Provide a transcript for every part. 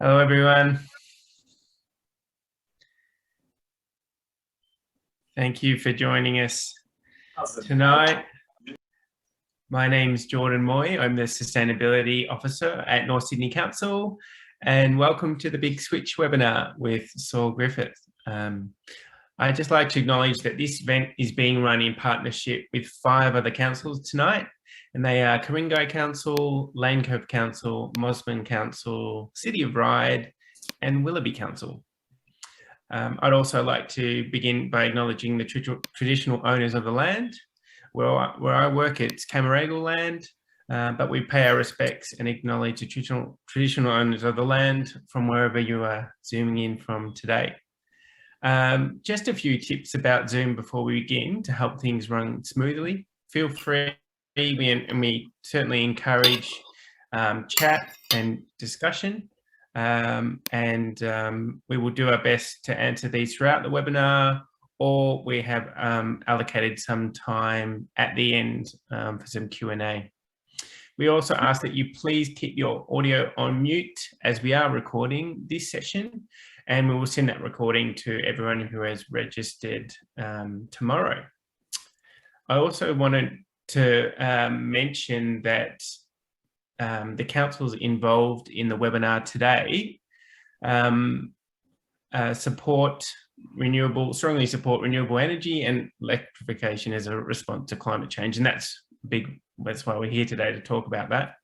Hello, everyone. Thank you for joining us tonight. My name is Jordan Moy. I'm the Sustainability Officer at North Sydney Council, and welcome to the Big Switch webinar with Saul Griffith. I'd just like to acknowledge that this event is being run in partnership with 5 other councils tonight, and they are Ku-ring-gai Council, Lane Cove Council, Mosman Council, City of Ryde, and Willoughby Council. I'd also like to begin by acknowledging the traditional owners of the land. Where I work, it's Camaragal land, but we pay our respects and acknowledge the traditional owners of the land from wherever you are zooming in from today. Just a few tips about Zoom before we begin to help things run smoothly. Feel free, and we certainly encourage chat and discussion. We will do our best to answer these throughout the webinar, or we have allocated some time at the end for some Q&A. We also ask that you please keep your audio on mute as we are recording this session, and we will send that recording to everyone who has registered tomorrow. I also wanted to mention that the councils involved in the webinar today strongly support renewable energy and electrification as a response to climate change, and that's why we're here today to talk about that.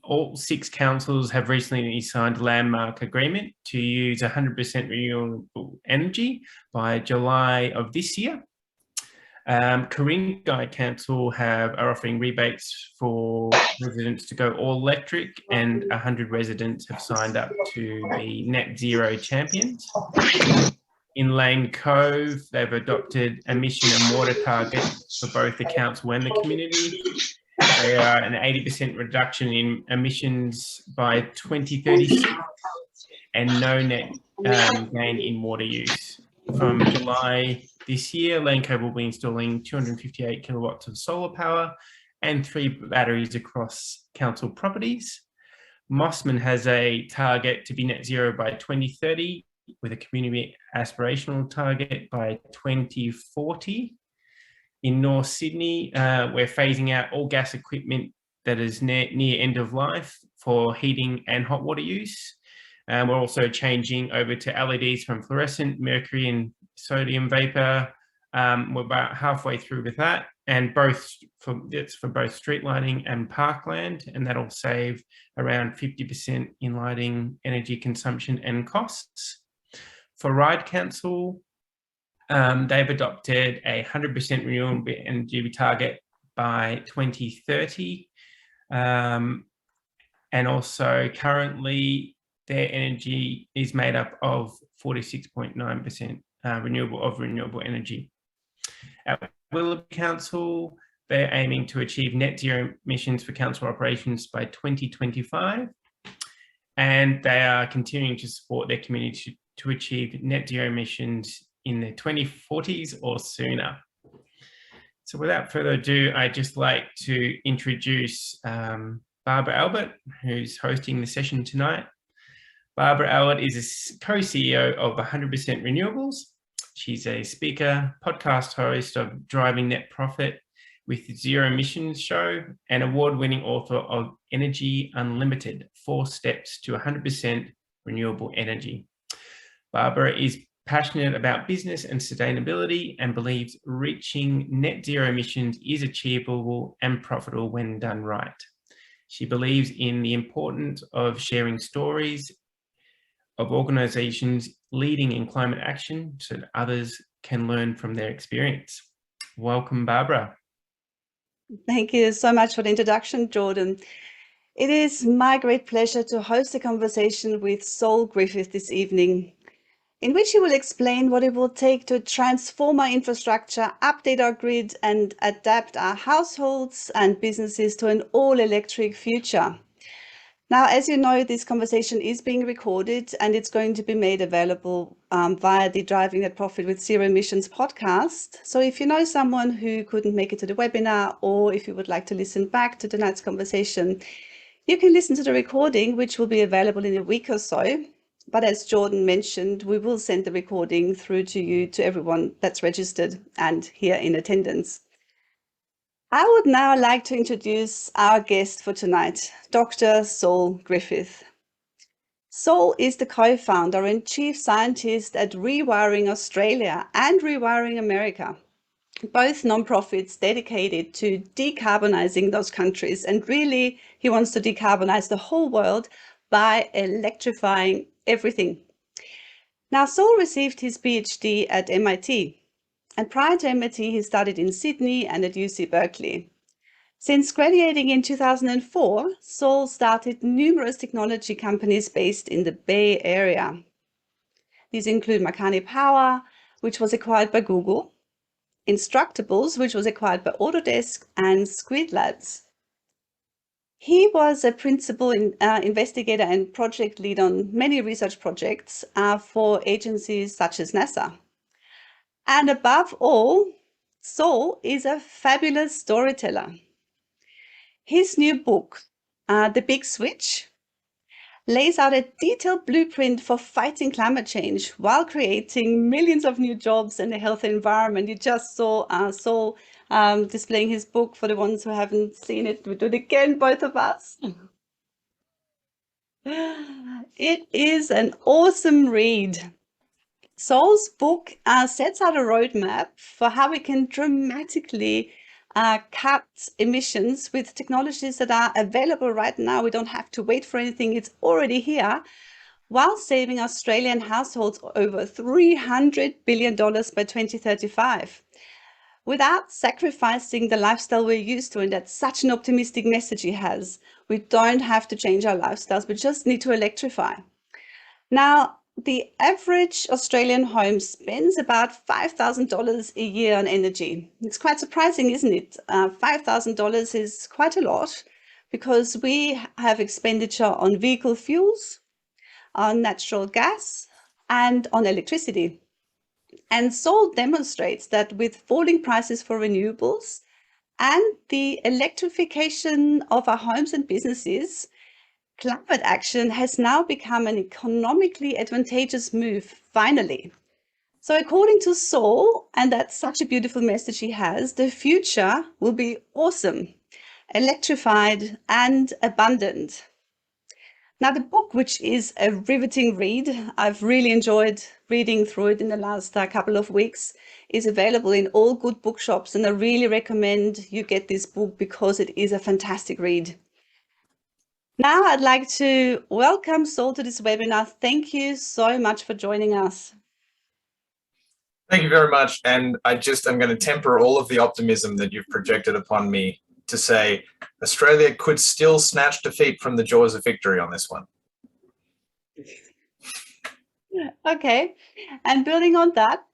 All 6 councils have recently signed a landmark agreement to use 100% renewable energy by July of this year. Ku-ring-gai Council are offering rebates for residents to go all electric, and 100 residents have signed up to the net zero champions. In Lane Cove, they've adopted emission and water targets for both the council and the community. They are an 80% reduction in emissions by 2036 and no net gain in water use. From July this year, Lane Cove will be installing 258 kilowatts of solar power and 3 batteries across council properties. Mosman has a target to be net zero by 2030 with a community aspirational target by 2040. In North Sydney, we're phasing out all gas equipment that is near end of life for heating and hot water use. We're also changing over to LEDs from fluorescent, mercury and sodium vapor. We're about halfway through with that, and it's for both street lighting and parkland, and that'll save around 50% in lighting, energy consumption and costs. For Ryde Council, they've adopted a 100% renewable energy target by 2030, and also currently their energy is made up of 46.9% renewable energy. At Willoughby Council, they're aiming to achieve net zero emissions for council operations by 2025, and they are continuing to support their community to achieve net zero emissions in the 2040s or sooner. So without further ado, I'd just like to introduce Barbara Albert, who's hosting the session tonight. Barbara Albert is a co-CEO of 100% Renewables. She's a speaker, podcast host of Driving Net Profit with Zero Emissions Show, and award-winning author of Energy Unlimited, 4 Steps to 100% Renewable Energy. Barbara is passionate about business and sustainability and believes reaching net zero emissions is achievable and profitable when done right. She believes in the importance of sharing stories of organisations leading in climate action so that others can learn from their experience. Welcome, Barbara. Thank you so much for the introduction, Jordan. It is my great pleasure to host a conversation with Saul Griffith this evening, in which he will explain what it will take to transform our infrastructure, update our grid, and adapt our households and businesses to an all-electric future. Now, as you know, this conversation is being recorded and it's going to be made available via the Driving Net Profit with Zero Emissions podcast. So if you know someone who couldn't make it to the webinar, or if you would like to listen back to tonight's conversation, You can listen to the recording, which will be available in a week or so. But as Jordan mentioned, we will send the recording through to you, to everyone that's registered and here in attendance. I would now like to introduce our guest for tonight, Dr. Saul Griffith. Saul is the co-founder and chief scientist at Rewiring Australia and Rewiring America, both nonprofits dedicated to decarbonizing those countries. And really, he wants to decarbonize the whole world by electrifying everything. Now, Saul received his PhD at MIT. And prior to MIT, he studied in Sydney and at UC Berkeley. Since graduating in 2004, Saul started numerous technology companies based in the Bay Area. These include Makani Power, which was acquired by Google, Instructables, which was acquired by Autodesk, and Squid Labs. He was a principal investigator and project lead on many research projects for agencies such as NASA. And above all, Saul is a fabulous storyteller. His new book, The Big Switch, lays out a detailed blueprint for fighting climate change while creating millions of new jobs and a healthy environment. You just saw Saul displaying his book. For the ones who haven't seen it, we do it again, both of us. It is an awesome read. Saul's book sets out a roadmap for how we can dramatically cut emissions with technologies that are available right now. We don't have to wait for anything. It's already here, while saving Australian households over $300 billion by 2035, without sacrificing the lifestyle we're used to. And that's such an optimistic message he has. We don't have to change our lifestyles. We just need to electrify. Now, the average Australian home spends about $5,000 a year on energy. It's quite surprising, isn't it? $5,000 is quite a lot because we have expenditure on vehicle fuels, on natural gas, and on electricity. And Saul demonstrates that with falling prices for renewables and the electrification of our homes and businesses, climate action has now become an economically advantageous move, finally. So according to Saul, and that's such a beautiful message he has, the future will be awesome, electrified and abundant. Now, the book, which is a riveting read, I've really enjoyed reading through it in the last couple of weeks, is available in all good bookshops. And I really recommend you get this book because it is a fantastic read. Now I'd like to welcome Saul to this webinar. Thank you so much for joining us. Thank you very much. And I'm going to temper all of the optimism that you've projected upon me to say Australia could still snatch defeat from the jaws of victory on this one. Okay. And building on that,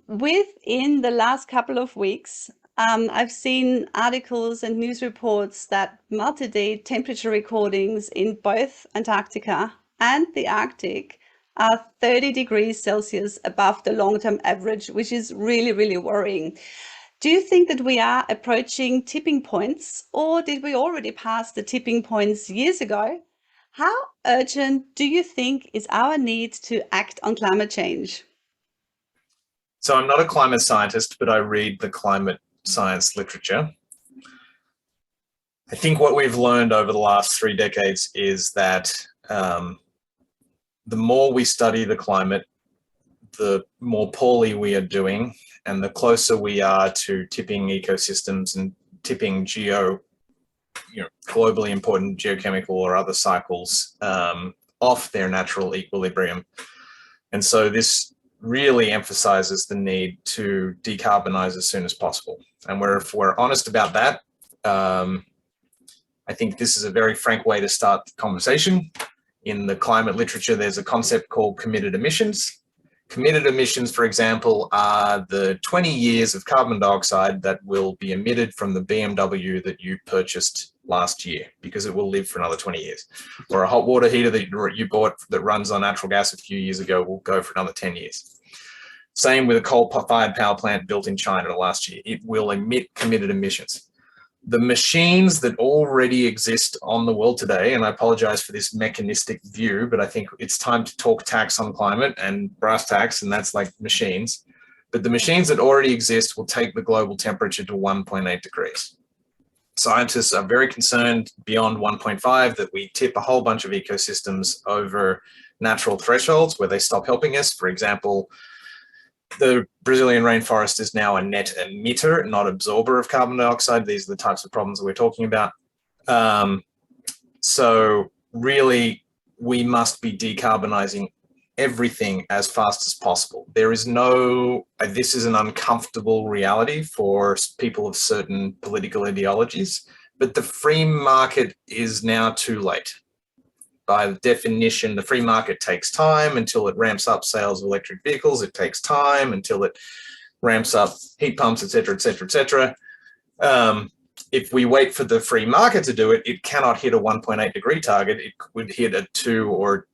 within the last couple of weeks, I've seen articles and news reports that multi-day temperature recordings in both Antarctica and the Arctic are 30 degrees Celsius above the long-term average, which is really, really worrying. Do you think that we are approaching tipping points, or did we already pass the tipping points years ago? How urgent do you think is our need to act on climate change? So I'm not a climate scientist, but I read the climate science literature. I think what we've learned over the last 3 decades is that the more we study the climate, the more poorly we are doing, and the closer we are to tipping ecosystems and tipping globally important geochemical or other cycles off their natural equilibrium. And so this really emphasizes the need to decarbonize as soon as possible. And if we're honest about that, I think this is a very frank way to start the conversation. In the climate literature, there's a concept called committed emissions. Committed emissions, for example, are the 20 years of carbon dioxide that will be emitted from the BMW that you purchased last year, because it will live for another 20 years. Or a hot water heater that you bought that runs on natural gas a few years ago will go for another 10 years. Same with a coal-fired power plant built in China last year. It will emit committed emissions. The machines that already exist on the world today, and I apologize for this mechanistic view, but I think it's time to talk tax on climate and brass tacks, and that's like machines. But the machines that already exist will take the global temperature to 1.8 degrees. Scientists are very concerned beyond 1.5 that we tip a whole bunch of ecosystems over natural thresholds where they stop helping us. For example, the Brazilian rainforest is now a net emitter, not absorber of carbon dioxide. These are the types of problems that we're talking about. So really, we must be decarbonizing everything as fast as possible. There is no, this is an uncomfortable reality for people of certain political ideologies, but the free market is now too late. By definition, the free market takes time until it ramps up sales of electric vehicles. It takes time until it ramps up heat pumps, et cetera, et cetera, et cetera. If we wait for the free market to do it, it cannot hit a 1.8 degree target. It would hit a 2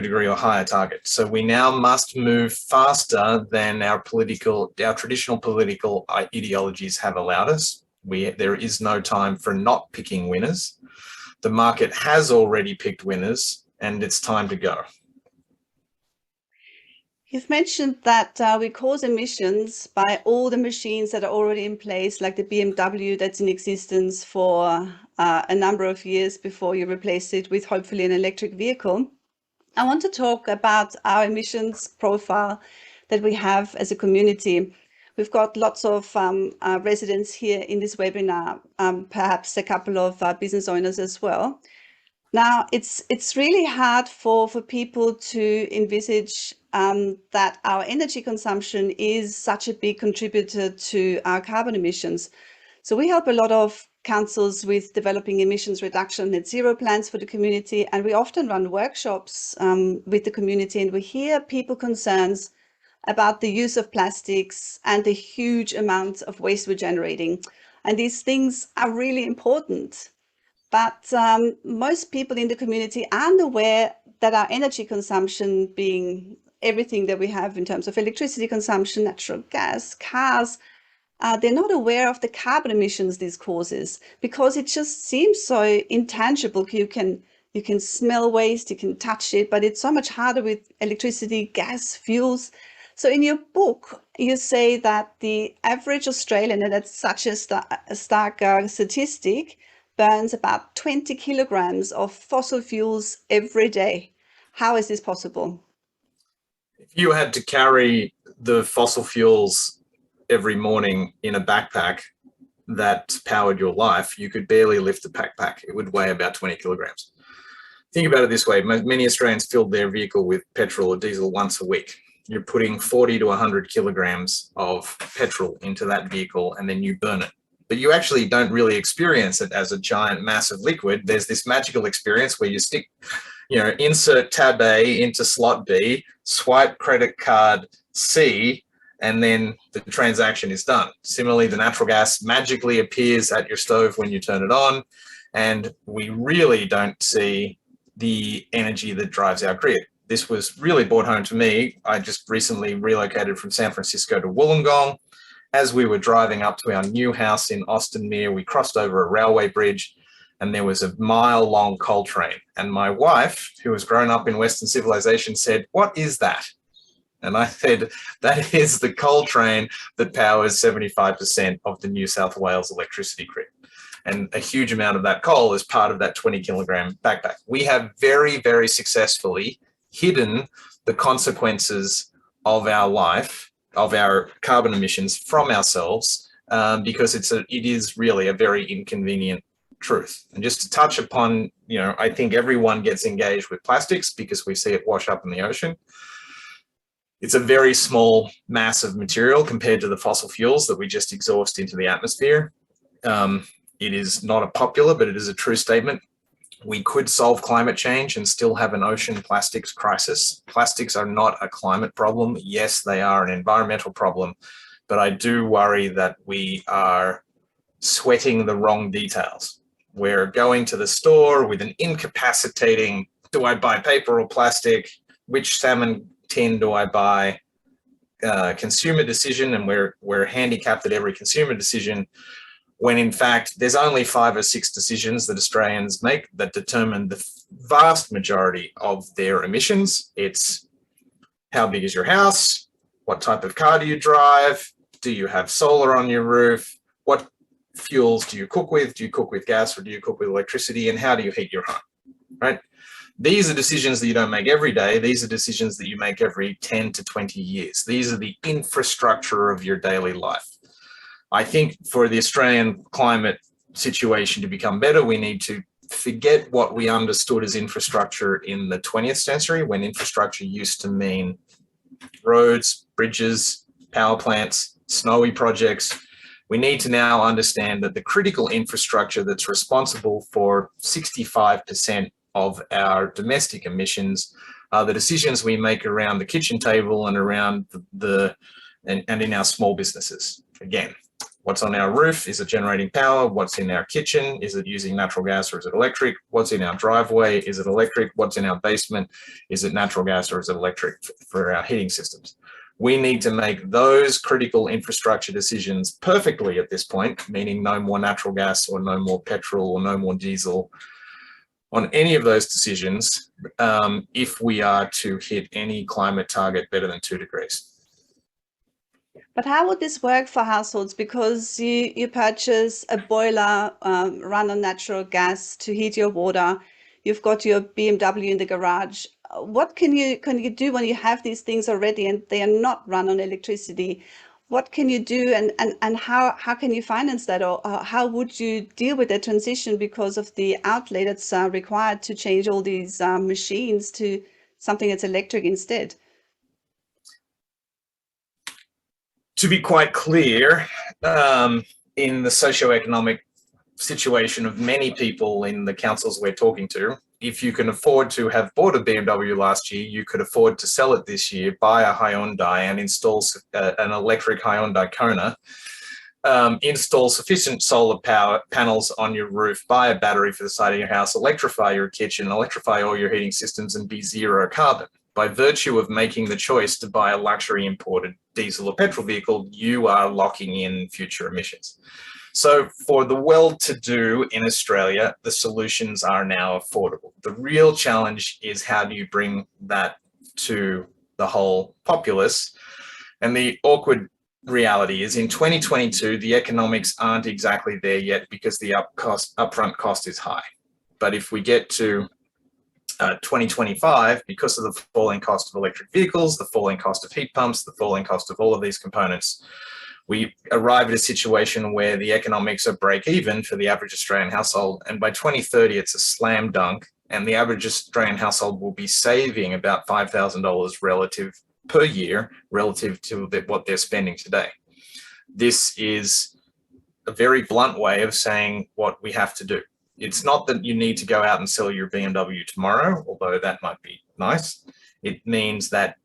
degree or higher target. So we now must move faster than our traditional political ideologies have allowed us. There is no time for not picking winners. The market has already picked winners, and it's time to go. You've mentioned that we cause emissions by all the machines that are already in place, like the BMW that's in existence for a number of years before you replace it with hopefully an electric vehicle. I want to talk about our emissions profile that we have as a community. We've got lots of residents here in this webinar, perhaps a couple of business owners as well. Now, it's really hard for people to envisage that our energy consumption is such a big contributor to our carbon emissions. So we help a lot of councils with developing emissions reduction net zero plans for the community, and we often run workshops with the community, and we hear people concerns about the use of plastics and the huge amounts of waste we're generating. And these things are really important. But most people in the community aren't aware that our energy consumption, being everything that we have in terms of electricity consumption, natural gas, cars, they're not aware of the carbon emissions this causes, because it just seems so intangible. You can smell waste, you can touch it, but it's so much harder with electricity, gas, fuels. So in your book, you say that the average Australian, and that's such a stark statistic, burns about 20 kilograms of fossil fuels every day. How is this possible? If you had to carry the fossil fuels every morning in a backpack that powered your life, you could barely lift the backpack. It would weigh about 20 kilograms. Think about it this way. Many Australians fill their vehicle with petrol or diesel once a week. You're putting 40 to 100 kilograms of petrol into that vehicle, and then you burn it. But you actually don't really experience it as a giant mass of liquid. There's this magical experience where you stick, insert tab A into slot B, swipe credit card C, and then the transaction is done. Similarly, the natural gas magically appears at your stove when you turn it on, and we really don't see the energy that drives our grid. This was really brought home to me. I just recently relocated from San Francisco to Wollongong. As we were driving up to our new house in Austin Mere, we crossed over a railway bridge, and there was a mile-long coal train. And my wife, who has grown up in Western civilization, said, "What is that?" And I said, "That is the coal train that powers 75% of the New South Wales electricity grid." And a huge amount of that coal is part of that 20 kilogram backpack. We have very, very successfully hidden the consequences of our life, of our carbon emissions from ourselves, because it is really a very inconvenient truth. And just to touch upon, I think everyone gets engaged with plastics because we see it wash up in the ocean. It's a very small mass of material compared to the fossil fuels that we just exhaust into the atmosphere. It is not a popular, but it is a true statement. We could solve climate change and still have an ocean plastics crisis. Plastics are not a climate problem. Yes, they are an environmental problem, but I do worry that we are sweating the wrong details. We're going to the store with an incapacitating, do I buy paper or plastic? Which salmon tin do I buy? Consumer decision, and we're handicapped at every consumer decision, when in fact there's only 5 or 6 decisions that Australians make that determine the vast majority of their emissions. It's how big is your house? What type of car do you drive? Do you have solar on your roof? What fuels do you cook with? Do you cook with gas or do you cook with electricity? And how do you heat your home, right? These are decisions that you don't make every day. These are decisions that you make every 10 to 20 years. These are the infrastructure of your daily life. I think for the Australian climate situation to become better, we need to forget what we understood as infrastructure in the 20th century, when infrastructure used to mean roads, bridges, power plants, snowy projects. We need to now understand that the critical infrastructure that's responsible for 65% of our domestic emissions are the decisions we make around the kitchen table and around and in our small businesses. Again, what's on our roof? Is it generating power? What's in our kitchen? Is it using natural gas or is it electric? What's in our driveway? Is it electric? What's in our basement? Is it natural gas or is it electric for our heating systems? We need to make those critical infrastructure decisions perfectly at this point, meaning no more natural gas or no more petrol or no more diesel on any of those decisions if we are to hit any climate target better than 2 degrees. But how would this work for households? Because you purchase a boiler run on natural gas to heat your water. You've got your BMW in the garage. What can you do when you have these things already and they are not run on electricity? What can you do and how can you finance that? Or how would you deal with that transition because of the outlay that's required to change all these machines to something that's electric instead? To be quite clear, in the socioeconomic situation of many people in the councils we're talking to, if you can afford to have bought a BMW last year, you could afford to sell it this year, buy a Hyundai and install an electric Hyundai Kona, install sufficient solar power panels on your roof, buy a battery for the side of your house, electrify your kitchen, electrify all your heating systems and be zero carbon. By virtue of making the choice to buy a luxury imported diesel or petrol vehicle, you are locking in future emissions. So for the well-to-do in Australia, the solutions are now affordable. The real challenge is how do you bring that to the whole populace? And the awkward reality is in 2022, the economics aren't exactly there yet because the upfront cost is high. But if we get to 2025, because of the falling cost of electric vehicles, the falling cost of heat pumps, the falling cost of all of these components, we arrive at a situation where the economics are break even for the average Australian household. And by 2030, it's a slam dunk. And the average Australian household will be saving about $5,000 per year relative to what they're spending today. This is a very blunt way of saying what we have to do. It's not that you need to go out and sell your BMW tomorrow, although that might be nice. It means that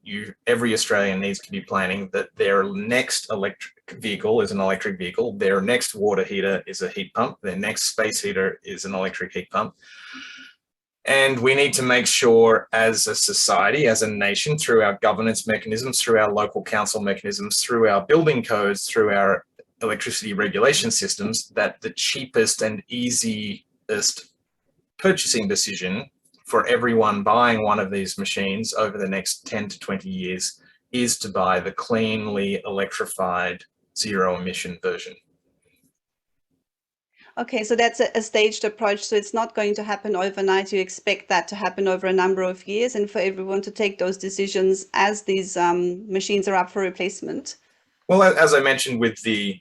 every Australian needs to be planning that their next electric vehicle is an electric vehicle, their next water heater is a heat pump, their next space heater is an electric heat pump. And we need to make sure as a society, as a nation, through our governance mechanisms, through our local council mechanisms, through our building codes, through our electricity regulation systems, that the cheapest and easiest purchasing decision for everyone buying one of these machines over the next 10 to 20 years is to buy the cleanly electrified zero emission version. Okay, so that's a staged approach. So it's not going to happen overnight. You expect that to happen over a number of years and for everyone to take those decisions as these machines are up for replacement. Well, as I mentioned with the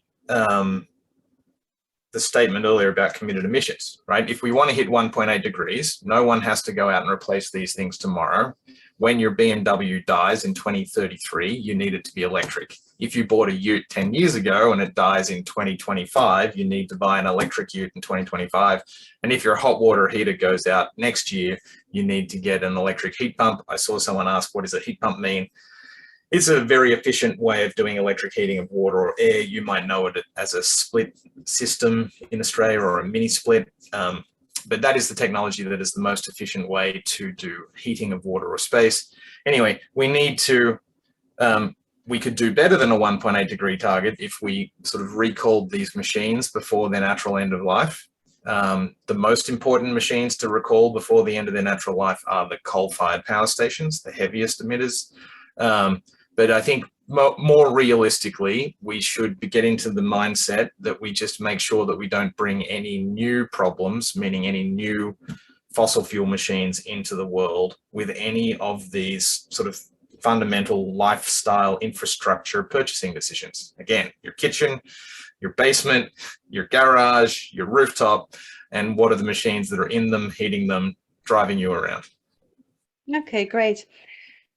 statement earlier about committed emissions, right? If we want to hit 1.8 degrees, no one has to go out and replace these things tomorrow. When your BMW dies in 2033, you need it to be electric. If you bought a ute 10 years ago and it dies in 2025, you need to buy an electric ute in 2025. And if your hot water heater goes out next year, you need to get an electric heat pump. I saw someone ask, what does a heat pump mean? It's a very efficient way of doing electric heating of water or air. You might know it as a split system in Australia or a mini split. But that is the technology that is the most efficient way to do heating of water or space. Anyway, we need to we could do better than a 1.8 degree target if we sort of recalled these machines before their natural end of life. The most important machines to recall before the end of their natural life are the coal-fired power stations, the heaviest emitters. But I think more realistically, we should be getting to the mindset that we just make sure that we don't bring any new problems, meaning any new fossil fuel machines into the world with any of these sort of fundamental lifestyle infrastructure purchasing decisions. Again, your kitchen, your basement, your garage, your rooftop, and what are the machines that are in them, heating them, driving you around. Okay, great.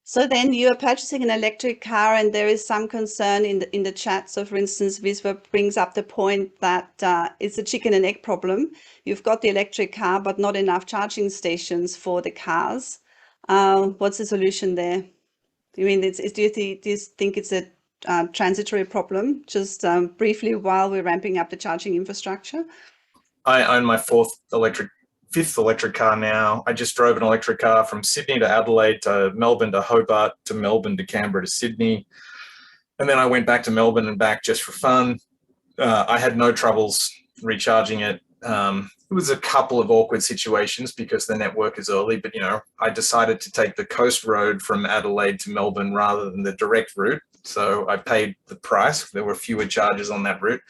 So then you are purchasing an electric car, and there is some concern in the chat. So for instance, Visva brings up the point that it's a chicken and egg problem. You've got the electric car, but not enough charging stations for the cars. What's the solution there? Do you think it's a transitory problem? Just briefly, while we're ramping up the charging infrastructure. I own my fifth electric car now. I just drove an electric car from Sydney to Adelaide to Melbourne to Hobart to Melbourne to Canberra to Sydney. And then I went back to Melbourne and back just for fun. I had no troubles recharging it. It was a couple of awkward situations because the network is early, but I decided to take the coast road from Adelaide to Melbourne rather than the direct route. So I paid the price. There were fewer charges on that route.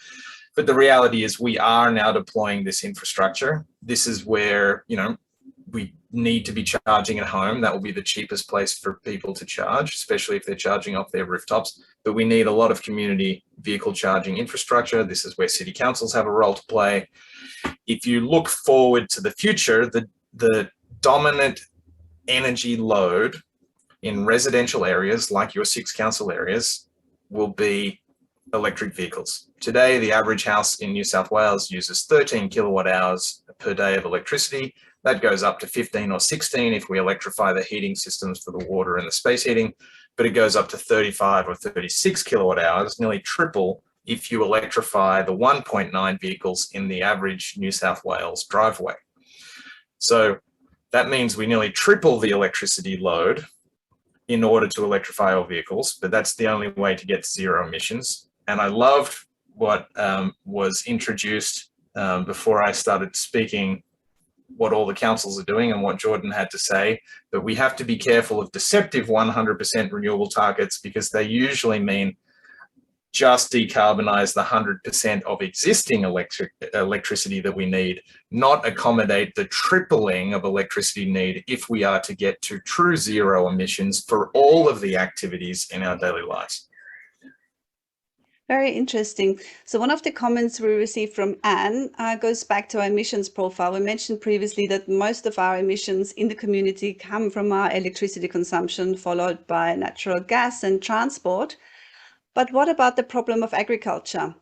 But the reality is we are now deploying this infrastructure. This is where, we need to be charging at home. That will be the cheapest place for people to charge, especially if they're charging off their rooftops. But we need a lot of community vehicle charging infrastructure. This is where city councils have a role to play. If you look forward to the future, the dominant energy load in residential areas like your 6 council areas will be electric vehicles. Today, the average house in New South Wales uses 13 kilowatt hours per day of electricity. That goes up to 15 or 16 if we electrify the heating systems for the water and the space heating, but it goes up to 35 or 36 kilowatt hours, nearly triple if you electrify the 1.9 vehicles in the average New South Wales driveway. So that means we nearly triple the electricity load in order to electrify our vehicles, but that's the only way to get zero emissions. And I loved what was introduced before I started speaking, what all the councils are doing and what Jordan had to say, but we have to be careful of deceptive 100% renewable targets because they usually mean just decarbonize the 100% of existing electricity that we need, not accommodate the tripling of electricity need if we are to get to true zero emissions for all of the activities in our daily lives. Very interesting. So one of the comments we received from Anne goes back to our emissions profile. We mentioned previously that most of our emissions in the community come from our electricity consumption, followed by natural gas and transport. But what about the problem of agriculture?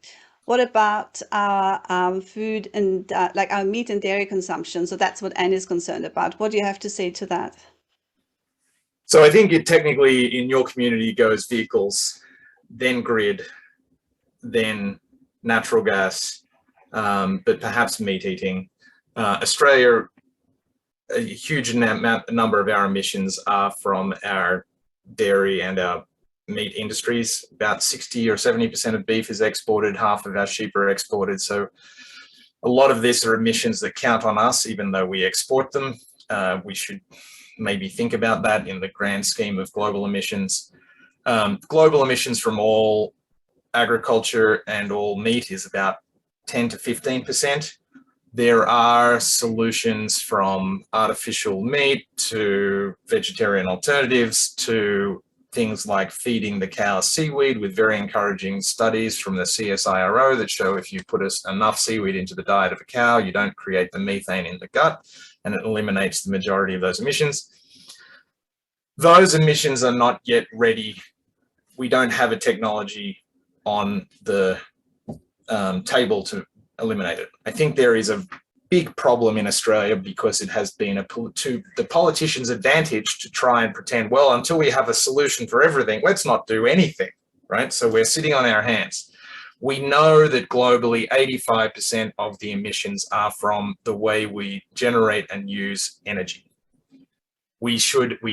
What about our food and like our meat and dairy consumption? So that's what Anne is concerned about. What do you have to say to that? So I think it technically in your community goes vehicles, then grid, then natural gas, but perhaps meat eating. Australia, a huge number of our emissions are from our dairy and our meat industries. About 60 or 70% of beef is exported, half of our sheep are exported. So a lot of this are emissions that count on us, even though we export them. We should maybe think about that in the grand scheme of global emissions. Global emissions from all agriculture and all meat is about 10 to 15%. There are solutions from artificial meat to vegetarian alternatives to things like feeding the cow seaweed, with very encouraging studies from the CSIRO that show if you put enough seaweed into the diet of a cow, you don't create the methane in the gut, and it eliminates the majority of those emissions. Those emissions are not yet ready. We don't have a technology on the table to eliminate it. I think there is a big problem in Australia because it has been to the politicians' advantage to try and pretend, well, until we have a solution for everything, let's not do anything, right? So we're sitting on our hands. We know that globally 85% of the emissions are from the way we generate and use energy. we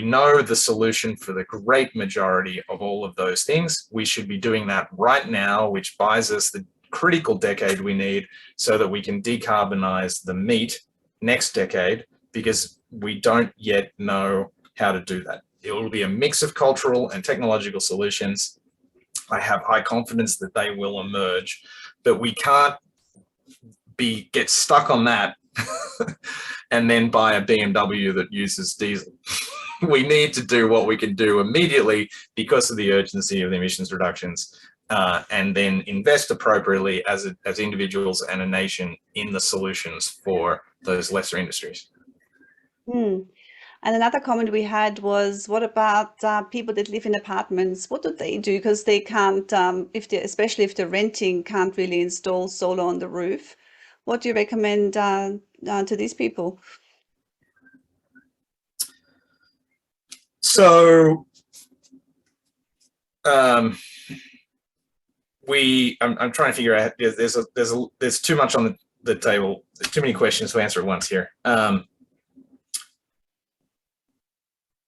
know the solution for the great majority of all of those things. We should be doing that right now, which buys us the critical decade we need so that we can decarbonize the meat next decade, because we don't yet know how to do that. It will be a mix of cultural and technological solutions. I have high confidence that they will emerge, but we can't get stuck on that and then buy a BMW that uses diesel. We need to do what we can do immediately because of the urgency of the emissions reductions, and then invest appropriately as individuals and a nation in the solutions for those lesser industries. And another comment we had was, what about people that live in apartments? What do they do? Because they can't, especially if they're renting, can't really install solar on the roof. What do you recommend to these people? So I'm trying to figure out, there's too much on the table. There's too many questions to answer at once here.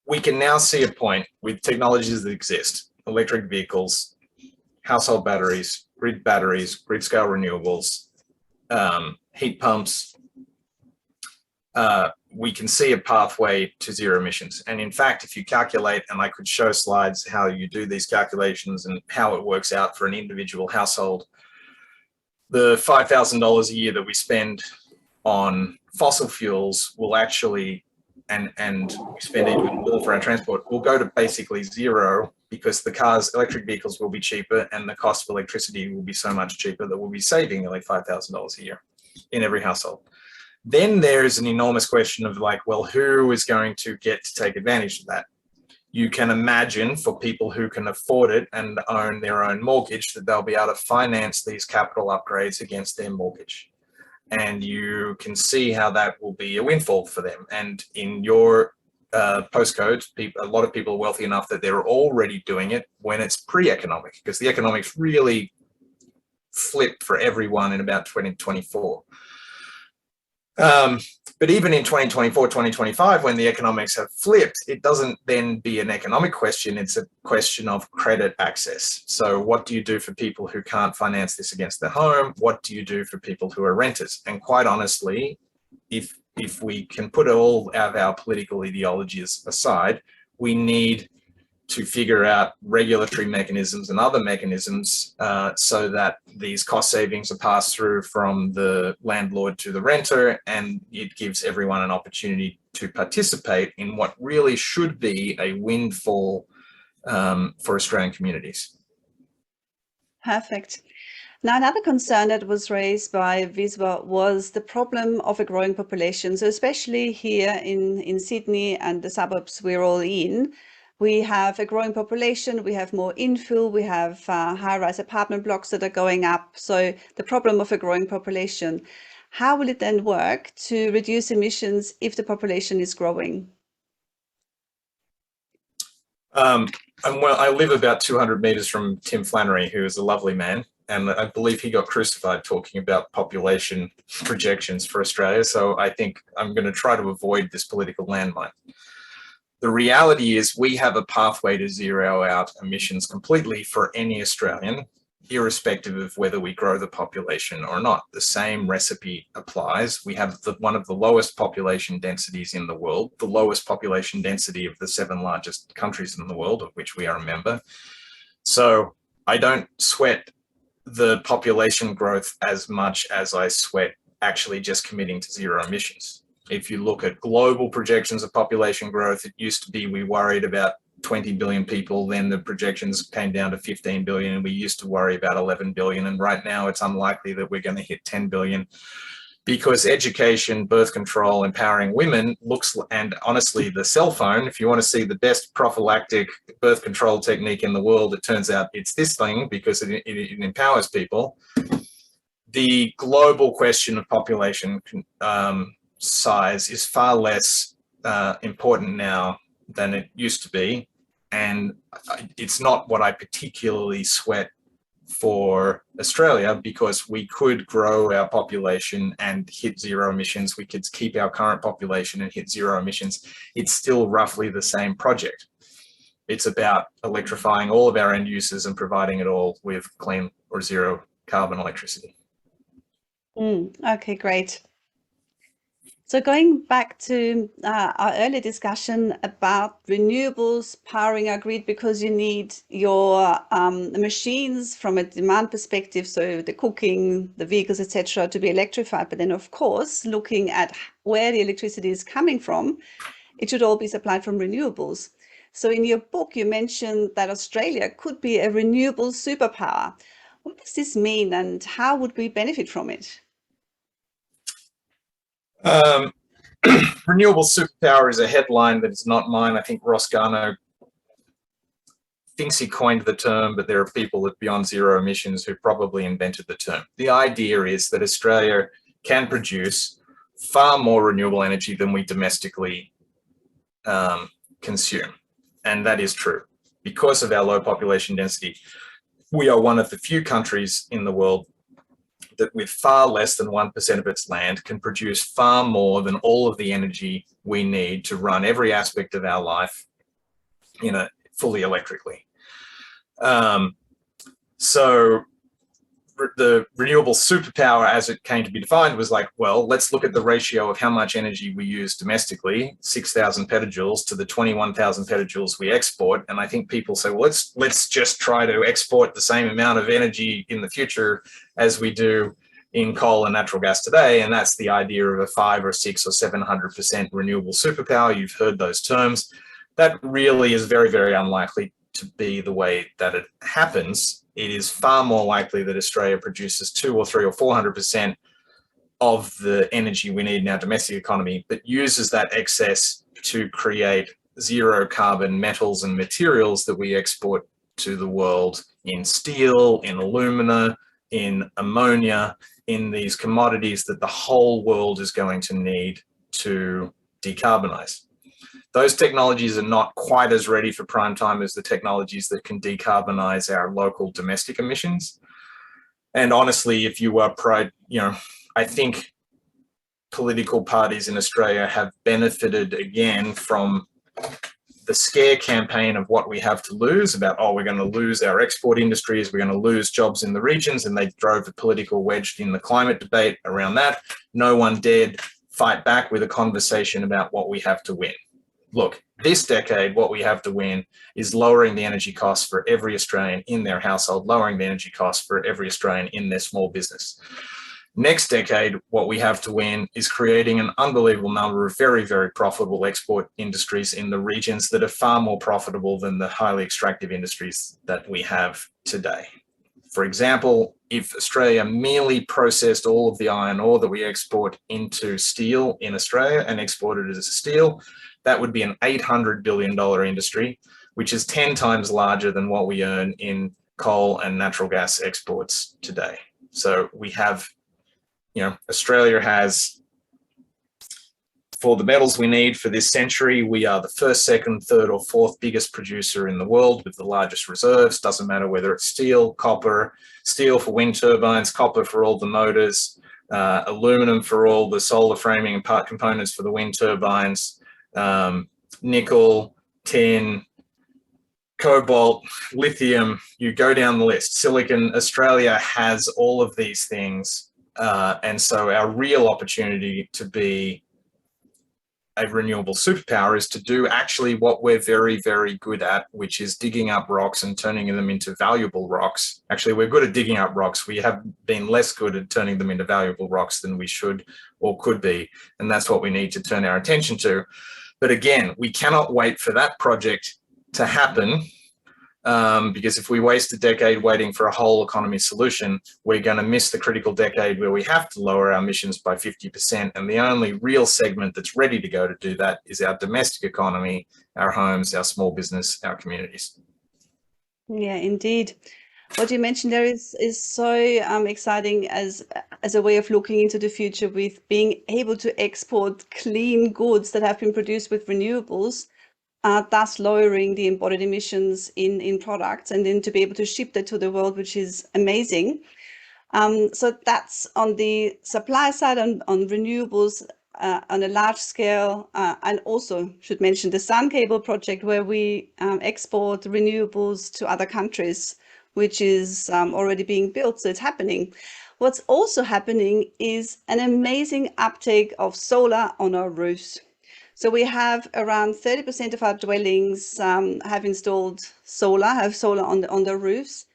We can now see a point with technologies that exist: electric vehicles, household batteries, grid scale renewables, heat pumps. We can see a pathway to zero emissions. And in fact, if you calculate, and I could show slides how you do these calculations and how it works out for an individual household, the $5,000 a year that we spend on fossil fuels will actually, and we spend even more for our transport, will go to basically zero, because the electric vehicles will be cheaper and the cost of electricity will be so much cheaper that we'll be saving nearly $5,000 a year in every household. Then there's an enormous question of like, well, who is going to get to take advantage of that? You can imagine, for people who can afford it and own their own mortgage, that they'll be able to finance these capital upgrades against their mortgage. And you can see how that will be a windfall for them. And in your postcodes, a lot of people are wealthy enough that they're already doing it when it's pre-economic, because the economics really flipped for everyone in about 2024. But even in 2024, 2025, when the economics have flipped, it doesn't then be an economic question, it's a question of credit access. So what do you do for people who can't finance this against their home? What do you do for people who are renters? And quite honestly, if we can put all of our political ideologies aside, we need to figure out regulatory mechanisms and other mechanisms so that these cost savings are passed through from the landlord to the renter, and it gives everyone an opportunity to participate in what really should be a windfall for Australian communities. Perfect. Now, another concern that was raised by Viswa was the problem of a growing population. So especially here in Sydney and the suburbs we're all in, we have a growing population, we have more infill, we have high-rise apartment blocks that are going up. So the problem of a growing population. How will it then work to reduce emissions if the population is growing? Well, I live about 200 meters from Tim Flannery, who is a lovely man. And I believe he got crucified talking about population projections for Australia. So I think I'm going to try to avoid this political landmine. The reality is we have a pathway to zero out emissions completely for any Australian, irrespective of whether we grow the population or not. The same recipe applies. We have one of the lowest population densities in the world, the lowest population density of the 7 largest countries in the world, of which we are a member. So I don't sweat the population growth as much as I sweat actually just committing to zero emissions. If you look at global projections of population growth, it used to be we worried about 20 billion people, then the projections came down to 15 billion, and we used to worry about 11 billion. And right now it's unlikely that we're going to hit 10 billion, because education, birth control, empowering women looks, and honestly, the cell phone, if you want to see the best prophylactic birth control technique in the world, it turns out it's this thing, because it empowers people. The global question of population size is far less important now than it used to be, and it's not what I particularly sweat for Australia, because we could grow our population and hit zero emissions. We could keep our current population and hit zero emissions. It's still roughly the same project. It's about electrifying all of our end users and providing it all with clean or zero carbon electricity. Okay, great. So going back to our earlier discussion about renewables powering our grid, because you need your machines from a demand perspective, so the cooking, the vehicles, etc., to be electrified. But then, of course, looking at where the electricity is coming from, it should all be supplied from renewables. So in your book, you mentioned that Australia could be a renewable superpower. What does this mean, and how would we benefit from it? Renewable superpower is a headline that is not mine. I think Ross Garnaut thinks he coined the term, but there are people at Beyond Zero Emissions who probably invented the term. The idea is that Australia can produce far more renewable energy than we domestically consume. And that is true. Because of our low population density, we are one of the few countries in the world that with far less than 1% of its land can produce far more than all of the energy we need to run every aspect of our life fully electrically. So the renewable superpower, as it came to be defined, was like, well, let's look at the ratio of how much energy we use domestically, 6,000 petajoules, to the 21,000 petajoules we export. And I think people say, well, let's just try to export the same amount of energy in the future as we do in coal and natural gas today. And that's the idea of a 5 or 6 or 700% renewable superpower. You've heard those terms. That really is very, very unlikely to be the way that it happens. It is far more likely that Australia produces 2 or 3 or 400% of the energy we need in our domestic economy, but uses that excess to create zero carbon metals and materials that we export to the world in steel, in alumina, in ammonia, in these commodities that the whole world is going to need to decarbonize. Those technologies are not quite as ready for prime time as the technologies that can decarbonize our local domestic emissions. And honestly, if you are I think political parties in Australia have benefited again from the scare campaign of what we have to lose, about, oh, we're going to lose our export industries, we're going to lose jobs in the regions, and they drove a political wedge in the climate debate around that. No one dared fight back with a conversation about what we have to win. Look, this decade, what we have to win is lowering the energy costs for every Australian in their household, lowering the energy costs for every Australian in their small business. Next decade, what we have to win is creating an unbelievable number of very, very profitable export industries in the regions that are far more profitable than the highly extractive industries that we have today. For example, if Australia merely processed all of the iron ore that we export into steel in Australia and exported it as steel, that would be an $800 billion industry, which is 10 times larger than what we earn in coal and natural gas exports today. So we have, Australia has, for the metals we need for this century, we are the first, second, third, or fourth biggest producer in the world with the largest reserves. Doesn't matter whether it's steel, copper, steel for wind turbines, copper for all the motors, aluminum for all the solar framing and part components for the wind turbines, nickel, tin, cobalt, lithium, you go down the list. Silicon. Australia has all of these things. And so our real opportunity to be a renewable superpower is to do actually what we're very, very good at, which is digging up rocks and turning them into valuable rocks. Actually, we're good at digging up rocks. We have been less good at turning them into valuable rocks than we should or could be. And that's what we need to turn our attention to. But again, we cannot wait for that project to happen, because if we waste a decade waiting for a whole economy solution, we're going to miss the critical decade where we have to lower our emissions by 50%. And the only real segment that's ready to go to do that is our domestic economy, our homes, our small business, our communities. Yeah, indeed. What you mentioned there is so exciting as a way of looking into the future, with being able to export clean goods that have been produced with renewables. thus lowering the embodied emissions in products, and then to be able to ship that to the world, which is amazing. So that's on the supply side on renewables on a large scale, and also should mention the Sun Cable project, where we export renewables to other countries, which is already being built, so it's happening. What's also happening is an amazing uptake of solar on our roofs. So we have around 30% of our dwellings have installed solar, have solar on the roofs.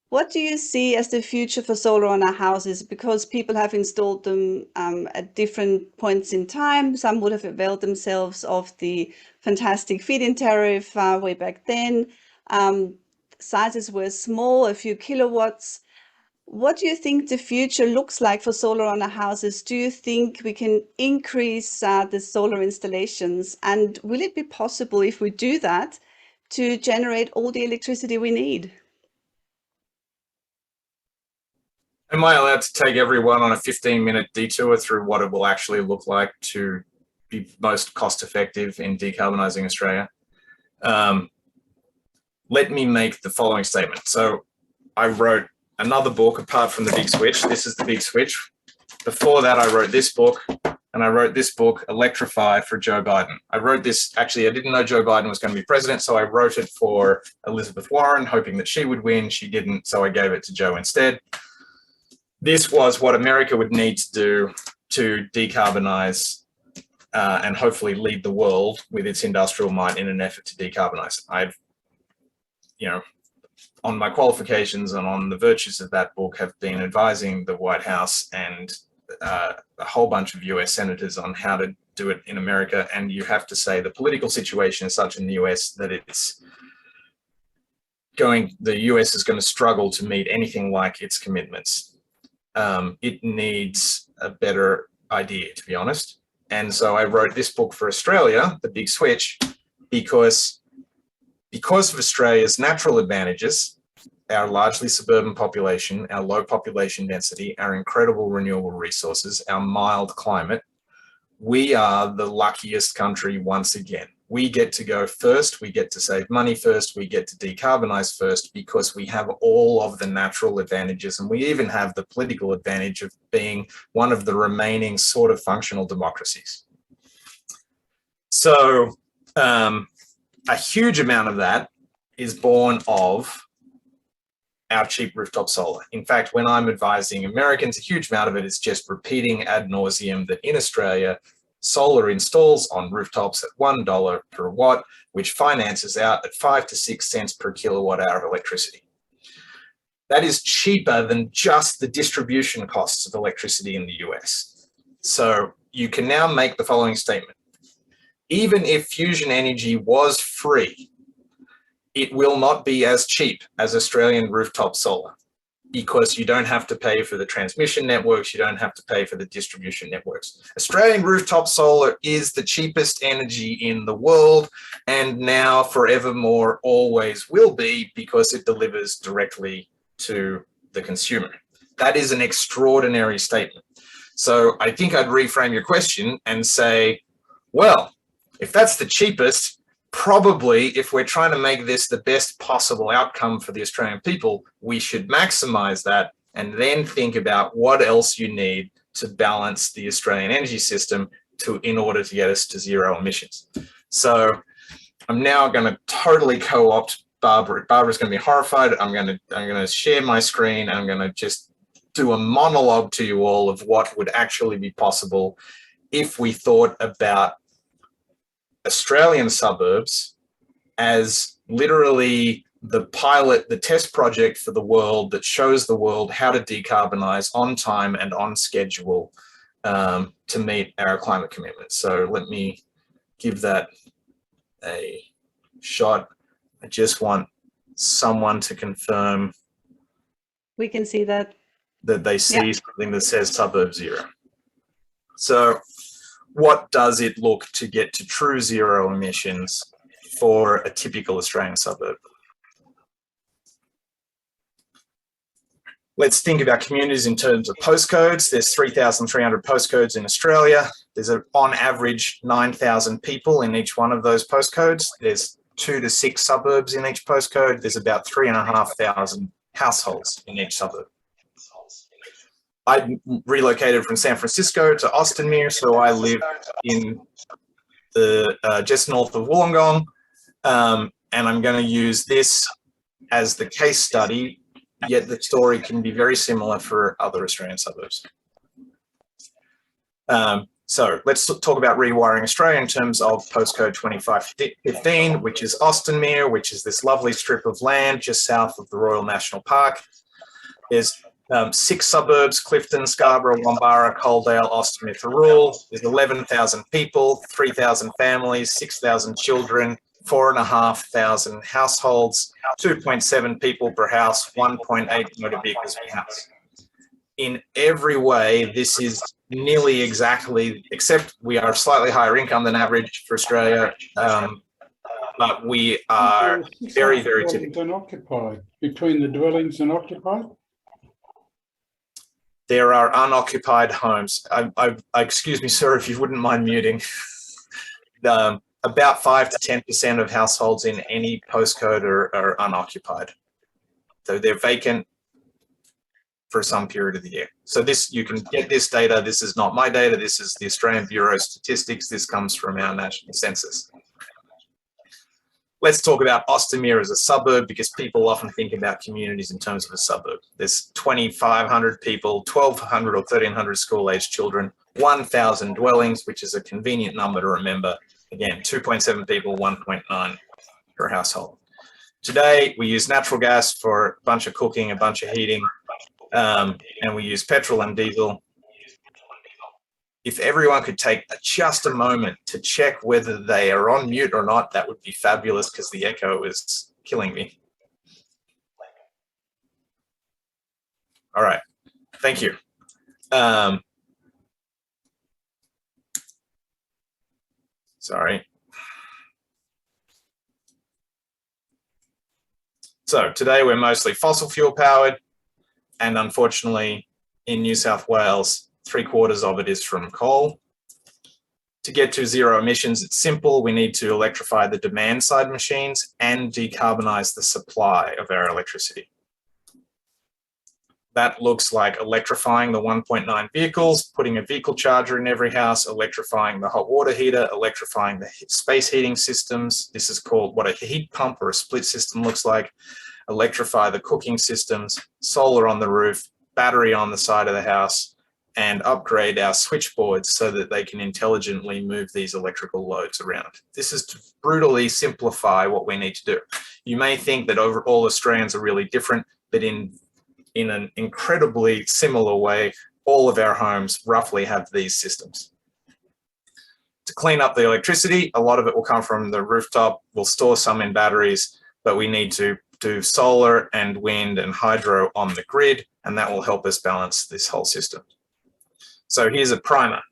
What do you see as the future for solar on our houses? Because people have installed them at different points in time. Some would have availed themselves of the fantastic feed-in tariff way back then. Sizes were small, a few kilowatts. What do you think the future looks like for solar on our houses? Do you think we can increase the solar installations? And will it be possible, if we do that, to generate all the electricity we need? Am I allowed to take everyone on a 15-minute detour through what it will actually look like to be most cost-effective in decarbonising Australia? Let me make the following statement. So I wrote another book apart from The Big Switch. This is The Big Switch. Before that, I wrote this book, and I wrote this book, Electrify, for Joe Biden. I wrote this, actually, I didn't know Joe Biden was going to be president, so I wrote it for Elizabeth Warren, hoping that she would win. She didn't, so I gave it to Joe instead. This was what America would need to do to decarbonize and hopefully lead the world with its industrial might in an effort to decarbonize. I've, on my qualifications and on the virtues of that book, have been advising the White House and a whole bunch of US senators on how to do it in America. And you have to say the political situation is such in the US that the US is going to struggle to meet anything like its commitments. It needs a better idea, to be honest. And so I wrote this book for Australia, The Big Switch, because of Australia's natural advantages, our largely suburban population, our low population density, our incredible renewable resources, our mild climate, we are the luckiest country once again. We get to go first, we get to save money first, we get to decarbonize first because we have all of the natural advantages, and we even have the political advantage of being one of the remaining sort of functional democracies. So a huge amount of that is born of our cheap rooftop solar. In fact, when I'm advising Americans, a huge amount of it is just repeating ad nauseum that in Australia, solar installs on rooftops at $1 per watt, which finances out at 5 to 6 cents per kilowatt hour of electricity. That is cheaper than just the distribution costs of electricity in the US. So you can now make the following statement. Even if fusion energy was free, it will not be as cheap as Australian rooftop solar, because you don't have to pay for the transmission networks, you don't have to pay for the distribution networks. Australian rooftop solar is the cheapest energy in the world, and now forevermore always will be, because it delivers directly to the consumer. That is an extraordinary statement. So I think I'd reframe your question and say, well, if that's the cheapest, probably if we're trying to make this the best possible outcome for the Australian people, we should maximize that and then think about what else you need to balance the Australian energy system in order to get us to zero emissions. So I'm now going to totally co-opt Barbara. Barbara's going to be horrified. I'm going to share my screen. I'm going to just do a monologue to you all of what would actually be possible if we thought about Australian suburbs as literally the pilot, the test project for the world that shows the world how to decarbonize on time and on schedule to meet our climate commitments. So let me give that a shot. I just want someone to confirm. We can see that. That they see something that says suburb zero. So what does it look to get to true zero emissions for a typical Australian suburb? Let's think about communities in terms of postcodes. There's 3,300 postcodes in Australia. There's on average 9,000 people in each one of those postcodes. There's 2 to 6 suburbs in each postcode. There's about 3,500 households in each suburb. I relocated from San Francisco to Austinmere, so I live in the just north of Wollongong, and I'm going to use this as the case study, yet the story can be very similar for other Australian suburbs. So let's talk about rewiring Australia in terms of postcode 2515, which is Austinmere, which is this lovely strip of land just south of the Royal National Park. There's 6 suburbs: Clifton, Scarborough, Wombara, Coaldale, Austinmere, Thirroul. There's 11,000 people, 3,000 families, 6,000 children, 4,500 households, 2.7 people per house, 1.8 motor vehicles per house. In every way, this is nearly exactly, except we are slightly higher income than average for Australia, but we are very, very typical. Unoccupied, between the dwellings and occupied? There are unoccupied homes. Excuse me, sir, if you wouldn't mind muting. About 5 to 10% of households in any postcode are unoccupied. So they're vacant for some period of the year. So this, you can get this data. This is not my data. This is the Australian Bureau of Statistics. This comes from our national census. Let's talk about Austinmere as a suburb, because people often think about communities in terms of a suburb. There's 2,500 people, 1,200 or 1,300 school-aged children, 1,000 dwellings, which is a convenient number to remember. Again, 2.7 people, 1.9 per household. Today, we use natural gas for a bunch of cooking, a bunch of heating, and we use petrol and diesel. If everyone could take just a moment to check whether they are on mute or not, that would be fabulous, because the echo is killing me. All right, thank you. Sorry. So today we're mostly fossil fuel powered, and unfortunately in New South Wales, 3/4 of it is from coal. To get to zero emissions, it's simple. We need to electrify the demand side machines and decarbonize the supply of our electricity. That looks like electrifying the 1.9 vehicles, putting a vehicle charger in every house, electrifying the hot water heater, electrifying the space heating systems. This is called what a heat pump or a split system looks like. Electrify the cooking systems, solar on the roof, battery on the side of the house, and upgrade our switchboards so that they can intelligently move these electrical loads around. This is to brutally simplify what we need to do. You may think that all Australians are really different, but in an incredibly similar way, all of our homes roughly have these systems. To clean up the electricity, a lot of it will come from the rooftop. We'll store some in batteries, but we need to do solar and wind and hydro on the grid, and that will help us balance this whole system. So here's a primer.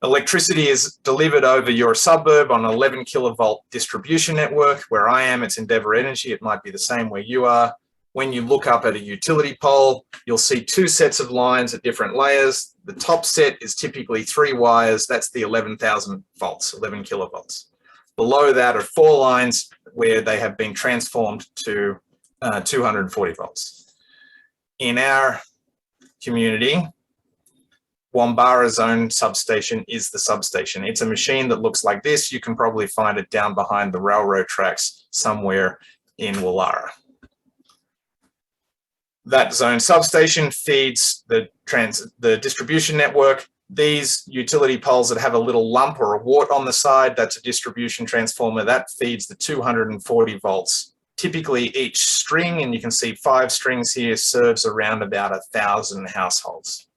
Electricity is delivered over your suburb on an 11 kilovolt distribution network. Where I am, it's Endeavour Energy. It might be the same where you are. When you look up at a utility pole, you'll see 2 sets of lines at different layers. The top set is typically 3 wires. That's the 11,000 volts, 11 kilovolts. Below that are 4 lines where they have been transformed to 240 volts. In our community, Wombara Zone substation is the substation. It's a machine that looks like this. You can probably find it down behind the railroad tracks somewhere in Woollahra. That zone substation feeds the distribution network. These utility poles that have a little lump or a wart on the side, that's a distribution transformer. That feeds the 240 volts. Typically each string, and you can see 5 strings here, serves around about 1,000 households.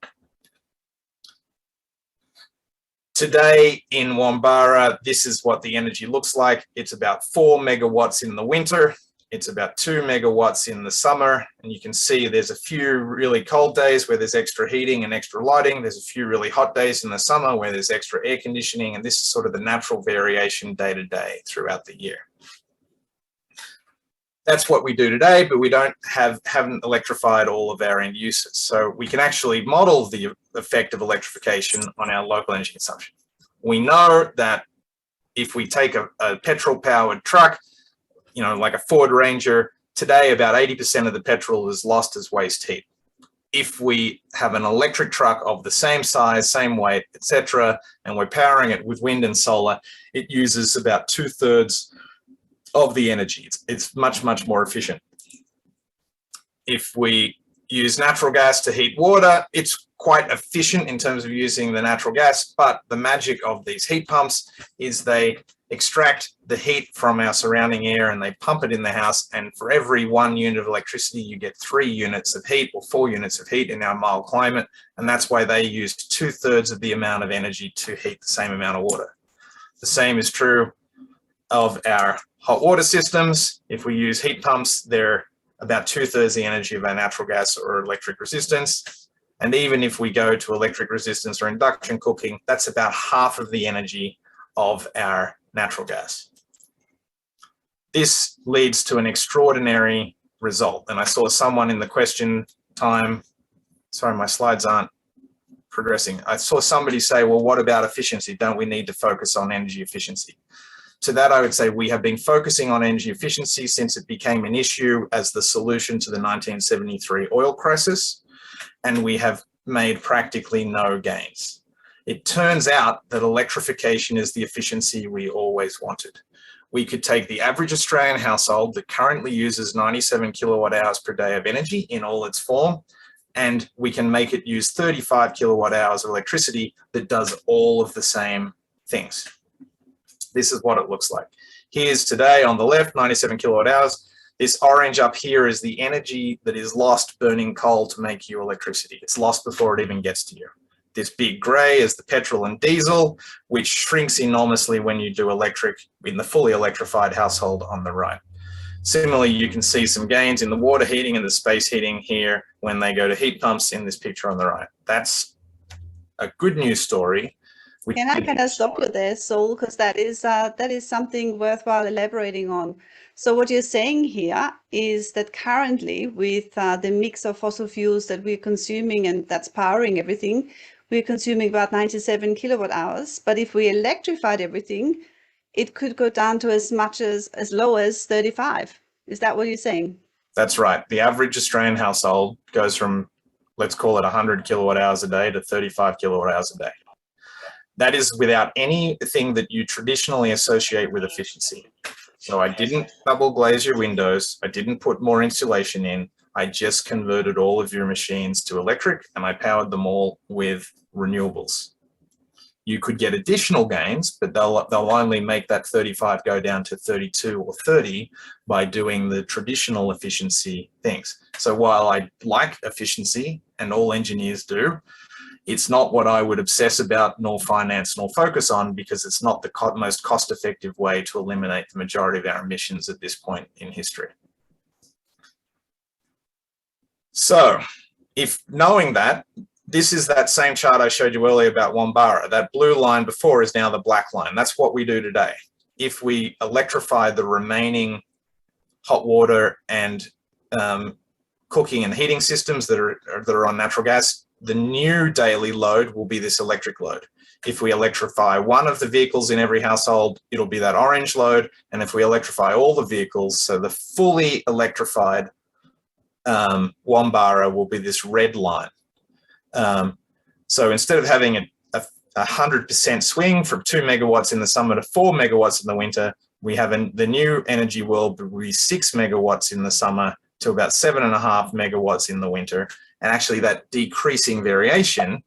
Today in Wombara, this is what the energy looks like. It's about 4 megawatts in the winter. It's about 2 megawatts in the summer. And you can see there's a few really cold days where there's extra heating and extra lighting. There's a few really hot days in the summer where there's extra air conditioning. And this is sort of the natural variation day to day throughout the year. That's what we do today, but we haven't electrified all of our end uses. So we can actually model the effect of electrification on our local energy consumption. We know that if we take a petrol-powered truck, like a Ford Ranger, today about 80% of the petrol is lost as waste heat. If we have an electric truck of the same size, same weight, etc., and we're powering it with wind and solar, it uses about 2/3 of the energy. It's much, much more efficient. If we use natural gas to heat water, it's quite efficient in terms of using the natural gas, but the magic of these heat pumps is they extract the heat from our surrounding air and they pump it in the house, and for every 1 unit of electricity you get 3 units of heat or 4 units of heat in our mild climate, and that's why they use 2/3 of the amount of energy to heat the same amount of water. The same is true of our hot water systems. If we use heat pumps, they're about 2/3 the energy of our natural gas or electric resistance. And even if we go to electric resistance or induction cooking, that's about half of the energy of our natural gas. This leads to an extraordinary result. And I saw someone in the question time, sorry, my slides aren't progressing. I saw somebody say, well, what about efficiency? Don't we need to focus on energy efficiency? To that, I would say we have been focusing on energy efficiency since it became an issue as the solution to the 1973 oil crisis, and we have made practically no gains. It turns out that electrification is the efficiency we always wanted. We could take the average Australian household that currently uses 97 kilowatt hours per day of energy in all its form, and we can make it use 35 kilowatt hours of electricity that does all of the same things. This is what it looks like. Here's today on the left, 97 kilowatt hours. This orange up here is the energy that is lost burning coal to make your electricity. It's lost before it even gets to you. This big gray is the petrol and diesel, which shrinks enormously when you do electric in the fully electrified household on the right. Similarly, you can see some gains in the water heating and the space heating here when they go to heat pumps in this picture on the right. That's a good news story. Can I kind of stop you there, Saul, because that is something worthwhile elaborating on. So what you're saying here is that currently with the mix of fossil fuels that we're consuming and that's powering everything, we're consuming about 97 kilowatt hours. But if we electrified everything, it could go down to as low as 35. Is that what you're saying? That's right. The average Australian household goes from, let's call it 100 kilowatt hours a day to 35 kilowatt hours a day. That is without anything that you traditionally associate with efficiency. So I didn't double glaze your windows. I didn't put more insulation in. I just converted all of your machines to electric and I powered them all with renewables. You could get additional gains, but they'll only make that 35 go down to 32 or 30 by doing the traditional efficiency things. So while I like efficiency, and all engineers do, it's not what I would obsess about, nor finance, nor focus on, because it's not the most cost-effective way to eliminate the majority of our emissions at this point in history. So, if knowing that, this is that same chart I showed you earlier about Wombara. That blue line before is now the black line. That's what we do today. If we electrify the remaining hot water and cooking and heating systems that are on natural gas, the new daily load will be this electric load. If we electrify one of the vehicles in every household, it'll be that orange load. And if we electrify all the vehicles, so the fully electrified Wombara will be this red line. So instead of having a 100% swing from 2 megawatts in the summer to 4 megawatts in the winter, we have the new energy world will be 6 megawatts in the summer to about 7.5 megawatts in the winter. And actually that decreasing variation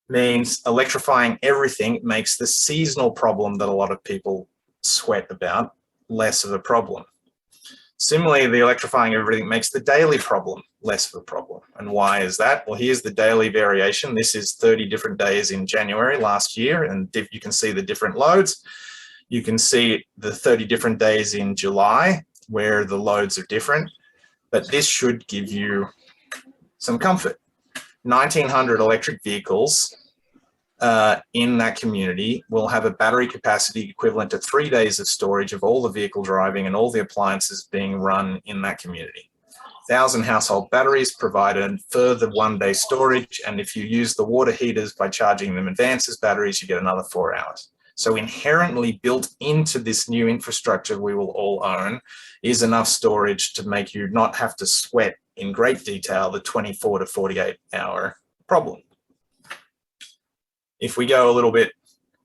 means electrifying everything makes the seasonal problem that a lot of people sweat about less of a problem. Similarly, the electrifying everything makes the daily problem less of a problem. And why is that? Well, here's the daily variation. This is 30 different days in January last year, and you can see the different loads. You can see the 30 different days in July where the loads are different, but this should give you some comfort. 1,900 electric vehicles in that community will have a battery capacity equivalent to 3 days of storage of all the vehicle driving and all the appliances being run in that community. 1,000 household batteries provide a further 1 day storage, and if you use the water heaters by charging them in advance as batteries, you get another 4 hours. So inherently built into this new infrastructure we will all own is enough storage to make you not have to sweat in great detail the 24 to 48 hour problem. If we go a little bit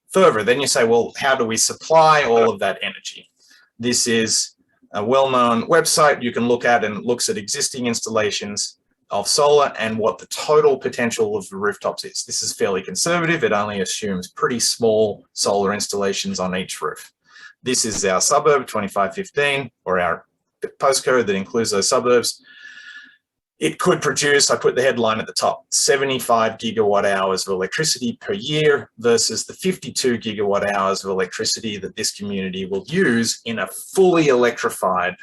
further, then you say, well, how do we supply all of that energy? This is a well-known website you can look at, and it looks at existing installations of solar and what the total potential of the rooftops is. This is fairly conservative. It only assumes pretty small solar installations on each roof. This is our suburb 2515, or our postcode that includes those suburbs. It could produce, I put the headline at the top, 75 gigawatt hours of electricity per year versus the 52 gigawatt hours of electricity that this community will use in a fully electrified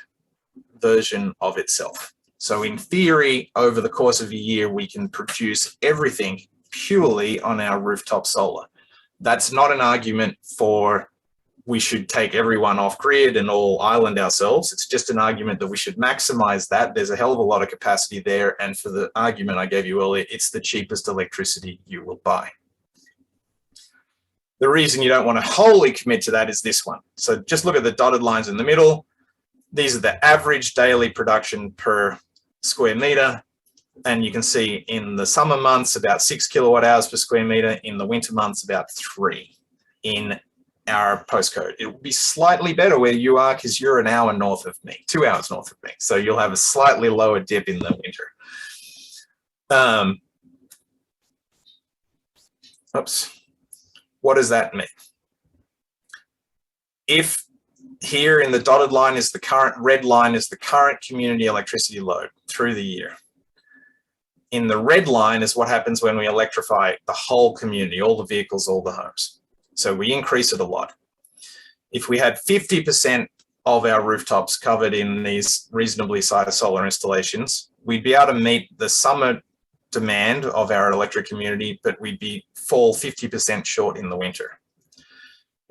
version of itself. So in theory, over the course of a year, we can produce everything purely on our rooftop solar. That's not an argument for we should take everyone off grid and all island ourselves. It's just an argument that we should maximize that. There's a hell of a lot of capacity there. And for the argument I gave you earlier, it's the cheapest electricity you will buy. The reason you don't want to wholly commit to that is this one. So just look at the dotted lines in the middle. These are the average daily production per square meter. And you can see in the summer months, about 6 kilowatt hours per square meter. In the winter months, about 3 in our postcode. It will be slightly better where you are because you're an hour north of me, 2 hours north of me. So you'll have a slightly lower dip in the winter. What does that mean? If here in the dotted line is the current, red line is the current community electricity load through the year. In the red line is what happens when we electrify the whole community, all the vehicles, all the homes. So we increase it a lot. If we had 50% of our rooftops covered in these reasonably sized solar installations, we'd be able to meet the summer demand of our electric community, but we'd fall 50% short in the winter.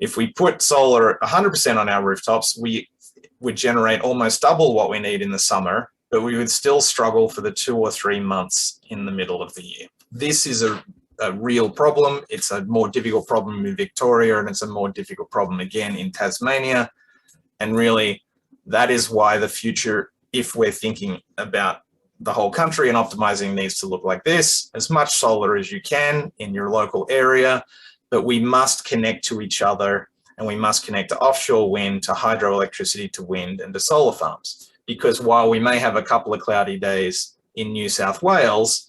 If we put solar 100% on our rooftops, we would generate almost double what we need in the summer, but we would still struggle for the 2 or 3 months in the middle of the year. This is a real problem. It's a more difficult problem in Victoria, and it's a more difficult problem again in Tasmania. And really, that is why the future, if we're thinking about the whole country and optimizing, needs to look like this: as much solar as you can in your local area, but we must connect to each other, and we must connect to offshore wind, to hydroelectricity, to wind, and to solar farms. Because while we may have a couple of cloudy days in New South Wales,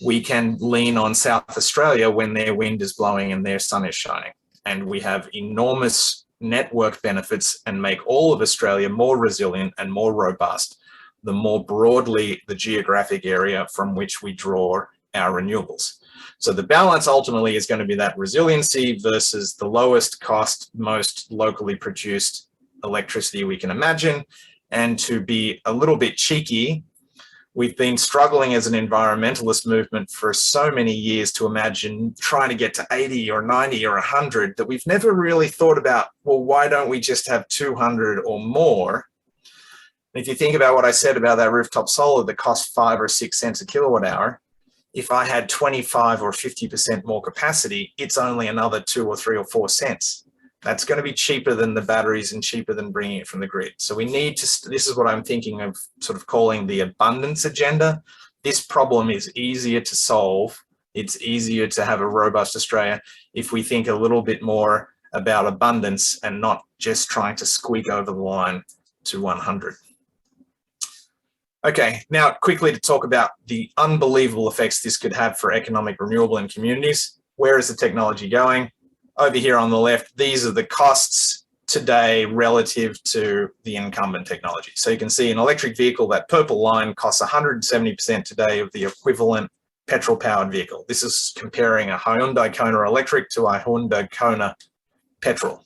we can lean on South Australia when their wind is blowing and their sun is shining. And we have enormous network benefits and make all of Australia more resilient and more robust, the more broadly the geographic area from which we draw our renewables. So the balance ultimately is going to be that resiliency versus the lowest cost, most locally produced electricity we can imagine. And to be a little bit cheeky, we've been struggling as an environmentalist movement for so many years to imagine trying to get to 80 or 90 or 100 that we've never really thought about, well, why don't we just have 200 or more? And if you think about what I said about that rooftop solar that costs 5 or 6 cents a kilowatt hour, if I had 25 or 50% more capacity, it's only another 2 or 3 or 4 cents. That's going to be cheaper than the batteries and cheaper than bringing it from the grid. So we need to, this is what I'm thinking of sort of calling the abundance agenda. This problem is easier to solve. It's easier to have a robust Australia if we think a little bit more about abundance and not just trying to squeak over the line to 100. Okay, now quickly to talk about the unbelievable effects this could have for economic renewable in communities. Where is the technology going? Over here on the left, these are the costs today relative to the incumbent technology. So you can see an electric vehicle, that purple line costs 170% today of the equivalent petrol-powered vehicle. This is comparing a Hyundai Kona electric to a Hyundai Kona petrol.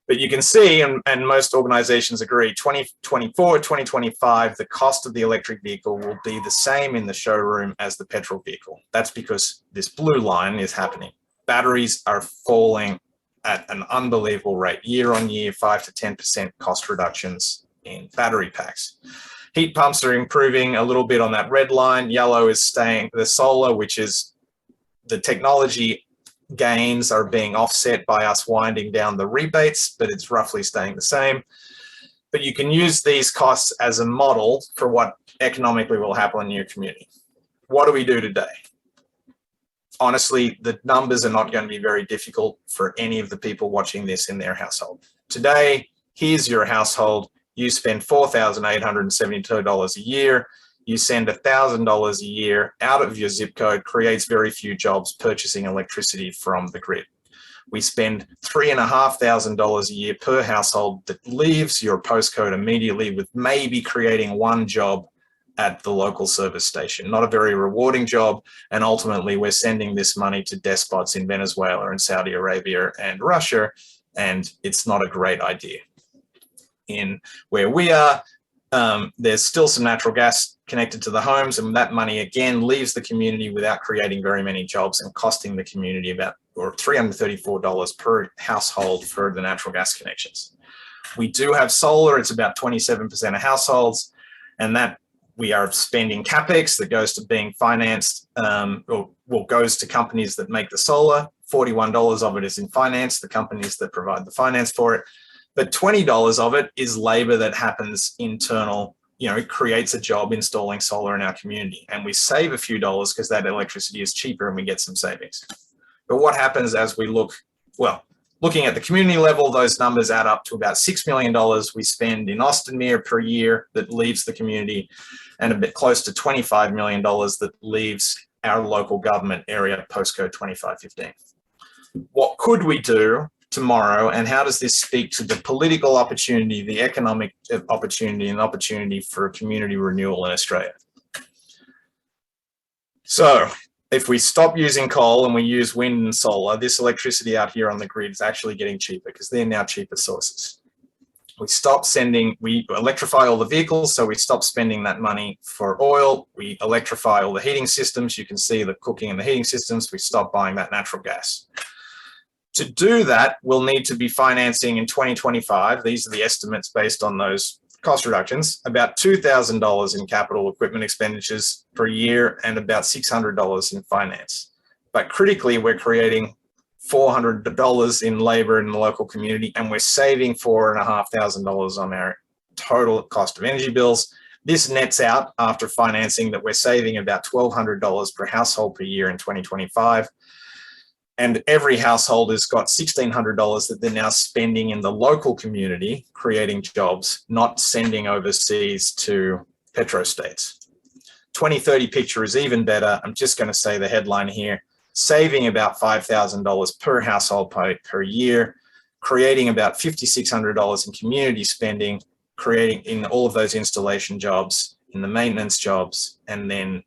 But you can see, and most organizations agree, 2024, 2025, the cost of the electric vehicle will be the same in the showroom as the petrol vehicle. That's because this blue line is happening. batteries are falling at an unbelievable rate. Year on year, 5 to 10% cost reductions in battery packs. Heat pumps are improving a little bit on that red line. Yellow is staying, the solar, which is the technology gains are being offset by us winding down the rebates, but it's roughly staying the same. But you can use these costs as a model for what economically will happen in your community. What do we do today? Honestly, the numbers are not going to be very difficult for any of the people watching this in their household. Today, here's your household. You spend $4,872 a year. You send $1,000 a year out of your zip code, creates very few jobs purchasing electricity from the grid. We spend $3,500 a year per household that leaves your postcode immediately, with maybe creating one job at the local service station. Not a very rewarding job. And ultimately, we're sending this money to despots in Venezuela and Saudi Arabia and Russia. And it's not a great idea. In where we are, there's still some natural gas connected to the homes, and that money again leaves the community without creating very many jobs and costing the community about $334 per household for the natural gas connections. We do have solar. It's about 27% of households, and that we are spending capex that goes to being financed, or goes to companies that make the solar. $41 of it is in finance, the companies that provide the finance for it. But $20 of it is labor that happens internal, creates a job installing solar in our community. And we save a few dollars because that electricity is cheaper and we get some savings. But what happens as we look, looking at the community level, those numbers add up to about $6 million we spend in Austinmere per year that leaves the community, and a bit close to $25 million that leaves our local government area, postcode 2515. What could we do tomorrow, and how does this speak to the political opportunity, the economic opportunity, and opportunity for community renewal in Australia? So if we stop using coal and we use wind and solar, this electricity out here on the grid is actually getting cheaper because they're now cheaper sources. We electrify all the vehicles, so we stop spending that money for oil. We electrify all the heating systems. You can see the cooking and the heating systems. We stop buying that natural gas. To do that, we'll need to be financing in 2025, these are the estimates based on those cost reductions, about $2,000 in capital equipment expenditures per year and about $600 in finance. But critically, we're creating $400 in labor in the local community, and we're saving $4,500 on our total cost of energy bills. This nets out after financing that we're saving about $1,200 per household per year in 2025. And every household has got $1,600 that they're now spending in the local community, creating jobs, not sending overseas to petrostates. 2030 picture is even better. I'm just going to say the headline here: saving about $5,000 per household per year, creating about $5,600 in community spending, creating in all of those installation jobs, in the maintenance jobs, and then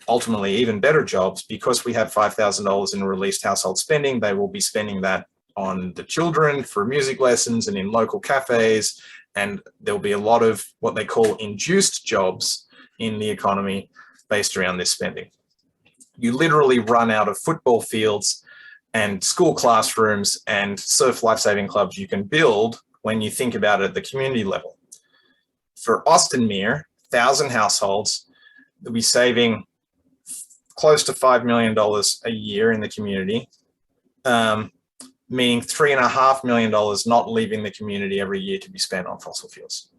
ultimately even better jobs. Because we have $5,000 in released household spending, they will be spending that on the children for music lessons and in local cafes, and there'll be a lot of what they call induced jobs in the economy based around this spending. You literally run out of football fields and school classrooms and surf lifesaving clubs you can build when you think about it at the community level. For Austinmere, 1,000 households, they'll be saving close to $5 million a year in the community, meaning $3.5 million not leaving the community every year to be spent on fossil fuels.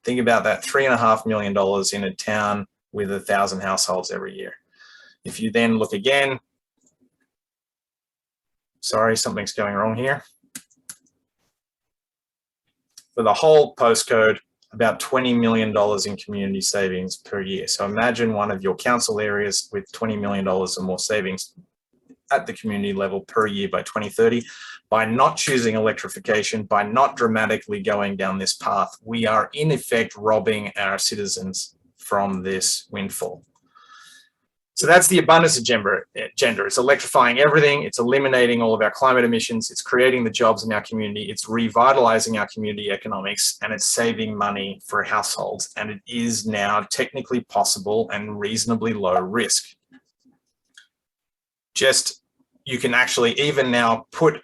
Think about that, $3.5 million in a town with 1,000 households every year. If you then look again, sorry, something's going wrong here. For the whole postcode, about $20 million in community savings per year. So imagine one of your council areas with $20 million or more savings at the community level per year by 2030. By not choosing electrification, by not dramatically going down this path, we are in effect robbing our citizens from this windfall. So that's the abundance agenda. It's electrifying everything. It's eliminating all of our climate emissions. It's creating the jobs in our community. It's revitalizing our community economics, and it's saving money for households. And it is now technically possible and reasonably low risk. Just you can actually even now put,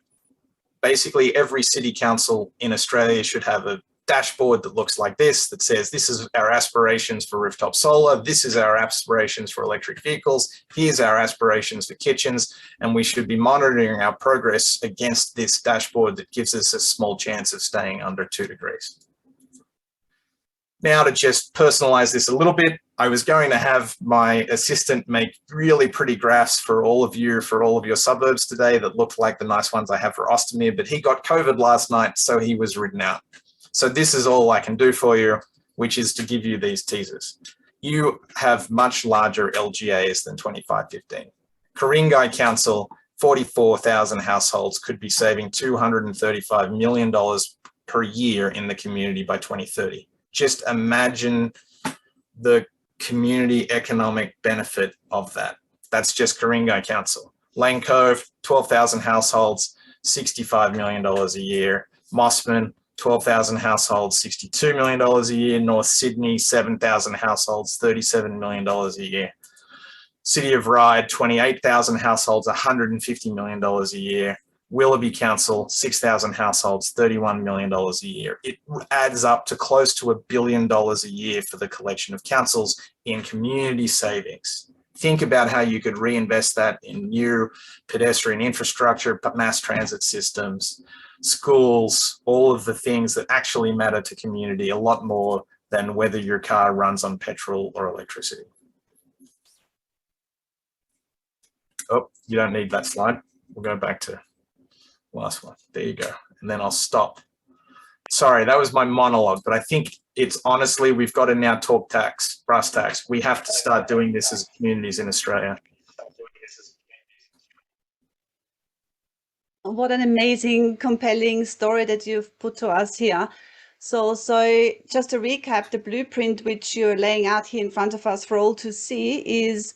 basically every city council in Australia should have a dashboard that looks like this, that says, this is our aspirations for rooftop solar, this is our aspirations for electric vehicles, here's our aspirations for kitchens, and we should be monitoring our progress against this dashboard that gives us a small chance of staying under 2 degrees. Now, to just personalize this a little bit, I was going to have my assistant make really pretty graphs for all of you, for all of your suburbs today that looked like the nice ones I have for Ostermere, but he got COVID last night, so he was ridden out. So this is all I can do for you, which is to give you these teasers. You have much larger LGAs than 2515. Ku-ring-gai Council, 44,000 households could be saving $235 million per year in the community by 2030. Just imagine the community economic benefit of that. That's just Ku-ring-gai Council. Lane Cove, 12,000 households, $65 million a year. Mossman, 12,000 households, $62 million a year. North Sydney, 7,000 households, $37 million a year. City of Ryde, 28,000 households, $150 million a year. Willoughby Council, 6,000 households, $31 million a year. It adds up to close to $1 billion a year for the collection of councils in community savings. Think about how you could reinvest that in new pedestrian infrastructure, mass transit systems, schools, all of the things that actually matter to community a lot more than whether your car runs on petrol or electricity. Oh, you don't need that slide. We'll go back to last one. There you go. And then I'll stop. Sorry, that was my monologue, but I think it's honestly, we've got to now talk tax, brass tacks. We have to start doing this as communities in Australia. What an amazing, compelling story that you've put to us here. So just to recap, the blueprint which you're laying out here in front of us for all to see is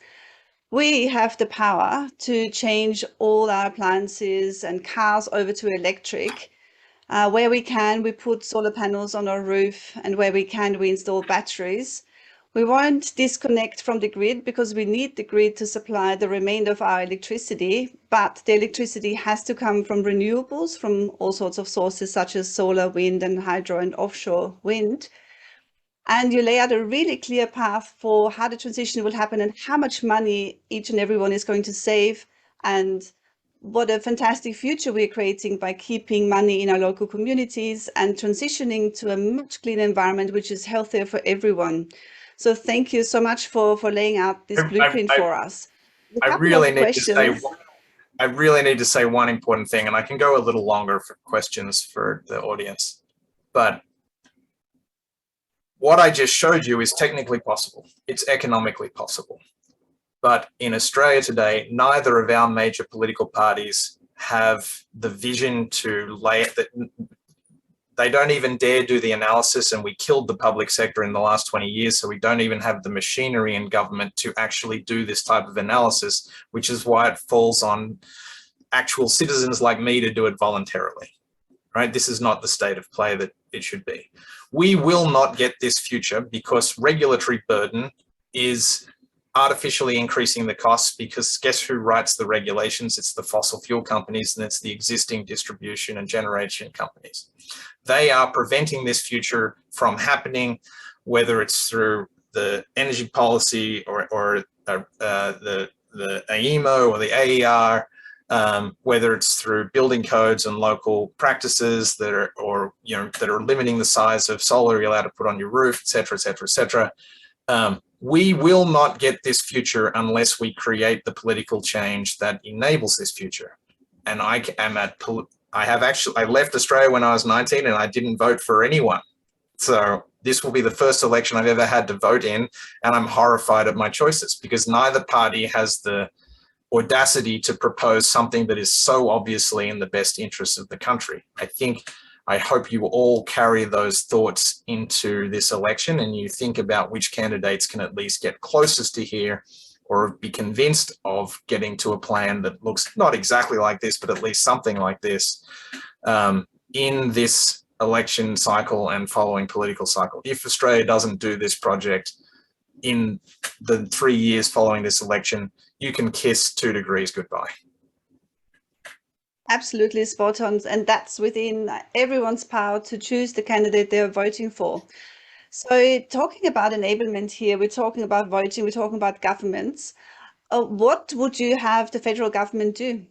we have the power to change all our appliances and cars over to electric. Where we can, we put solar panels on our roof, and where we can, we install batteries. We won't disconnect from the grid because we need the grid to supply the remainder of our electricity, but the electricity has to come from renewables, from all sorts of sources such as solar, wind and hydro and offshore wind. And you lay out a really clear path for how the transition will happen and how much money each and everyone is going to save, and what a fantastic future we're creating by keeping money in our local communities and transitioning to a much cleaner environment, which is healthier for everyone. So thank you so much for laying out this blueprint for us. I really need to say one important thing, and I can go a little longer for questions for the audience, but what I just showed you is technically possible. It's economically possible. But in Australia today, neither of our major political parties have the vision to lay it. They don't even dare do the analysis, and we killed the public sector in the last 20 years, so we don't even have the machinery in government to actually do this type of analysis, which is why it falls on actual citizens like me to do it voluntarily, right? This is not the state of play that it should be. We will not get this future because regulatory burden is artificially increasing the costs, because guess who writes the regulations? It's the fossil fuel companies, and it's the existing distribution and generation companies. They are preventing this future from happening, whether it's through the energy policy or the AEMO or the AER, whether it's through building codes and local practices that are, that are limiting the size of solar you're allowed to put on your roof, et cetera, et cetera, et cetera. We will not get this future unless we create the political change that enables this future. And I left Australia when I was 19 and I didn't vote for anyone. So this will be the first election I've ever had to vote in, and I'm horrified at my choices because neither party has the audacity to propose something that is so obviously in the best interests of the country. I hope you all carry those thoughts into this election and you think about which candidates can at least get closest to here or be convinced of getting to a plan that looks not exactly like this, but at least something like this in this election cycle and following political cycle. If Australia doesn't do this project in the 3 years following this election, you can kiss 2 degrees goodbye. Absolutely spot on. And that's within everyone's power to choose the candidate they're voting for. So talking about enablement here, we're talking about voting, we're talking about governments. What would you have the federal government do?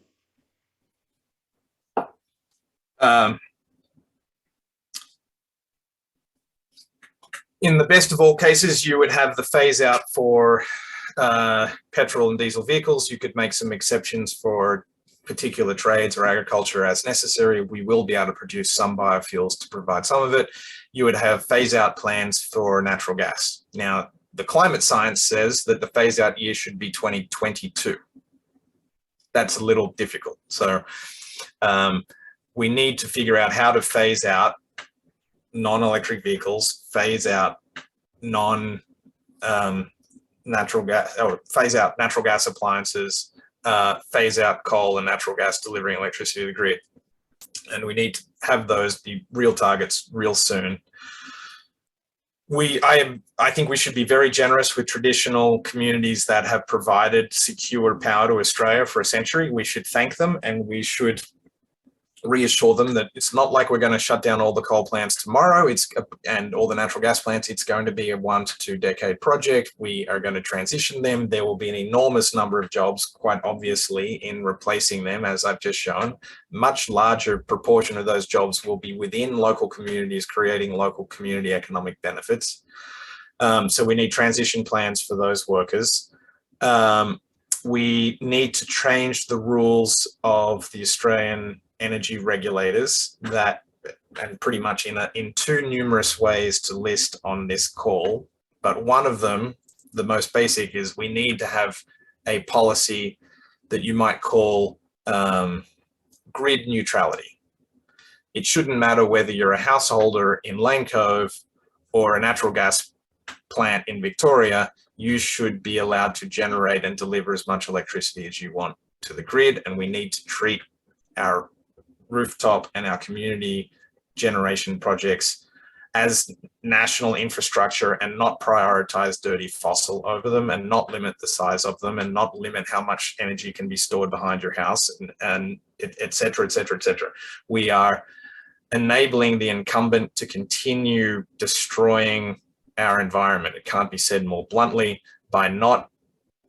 In the best of all cases, you would have the phase out for petrol and diesel vehicles. You could make some exceptions for particular trades or agriculture as necessary. We will be able to produce some biofuels to provide some of it. You would have phase out plans for natural gas. Now, the climate science says that the phase out year should be 2022. That's a little difficult. So we need to figure out how to phase out non-electric vehicles, phase out natural gas, or phase out natural gas appliances, phase out coal and natural gas delivering electricity to the grid. And we need to have those be real targets real soon. I think we should be very generous with traditional communities that have provided secure power to Australia for a century. We should thank them, and we should reassure them that it's not like we're going to shut down all the coal plants tomorrow and all the natural gas plants. It's going to be a 1 to 2 decade project. We are going to transition them. There will be an enormous number of jobs, quite obviously, in replacing them, as I've just shown. Much larger proportion of those jobs will be within local communities, creating local community economic benefits. So we need transition plans for those workers. We need to change the rules of the Australian energy regulators and pretty much in too numerous ways to list on this call. But one of them, the most basic, is we need to have a policy that you might call grid neutrality. It shouldn't matter whether you're a householder in Lane Cove or a natural gas plant in Victoria. You should be allowed to generate and deliver as much electricity as you want to the grid, and we need to treat our rooftop and our community generation projects as national infrastructure and not prioritize dirty fossil over them, and not limit the size of them, and not limit how much energy can be stored behind your house, and et cetera, et cetera, et cetera. We are enabling the incumbent to continue destroying our environment. It can't be said more bluntly, by not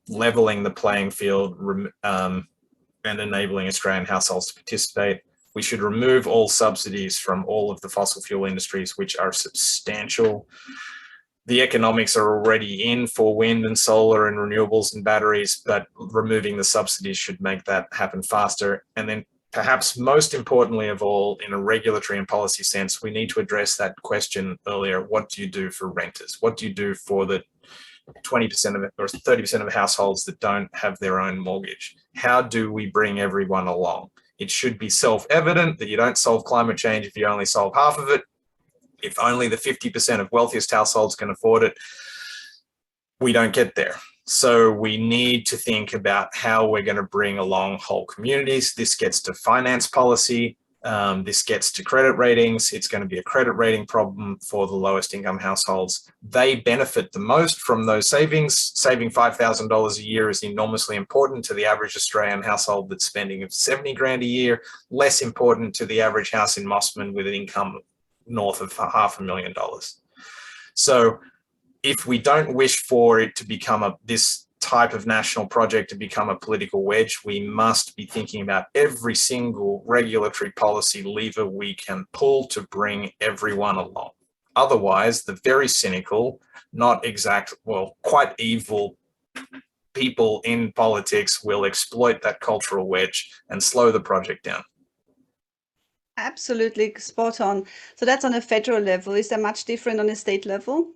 leveling the playing field and enabling Australian households to participate. We should remove all subsidies from all of the fossil fuel industries, which are substantial. The economics are already in for wind and solar and renewables and batteries, but removing the subsidies should make that happen faster. And then perhaps most importantly of all, in a regulatory and policy sense, we need to address that question earlier. What do you do for renters? What do you do for the 20% of it or 30% of households that don't have their own mortgage? How do we bring everyone along? It should be self-evident that you don't solve climate change if you only solve half of it. If only the 50% of wealthiest households can afford it, we don't get there. So we need to think about how we're going to bring along whole communities. This gets to finance policy. This gets to credit ratings. It's going to be a credit rating problem for the lowest income households. They benefit the most from those savings. Saving $5,000 a year is enormously important to the average Australian household that's spending $70 grand a year, less important to the average house in Mossman with an income north of $500,000. So if we don't wish for it to become this type of national project to become a political wedge, we must be thinking about every single regulatory policy lever we can pull to bring everyone along. Otherwise, the very cynical, quite evil people in politics will exploit that cultural wedge and slow the project down. Absolutely spot on. So that's on a federal level. Is there much different on a state level?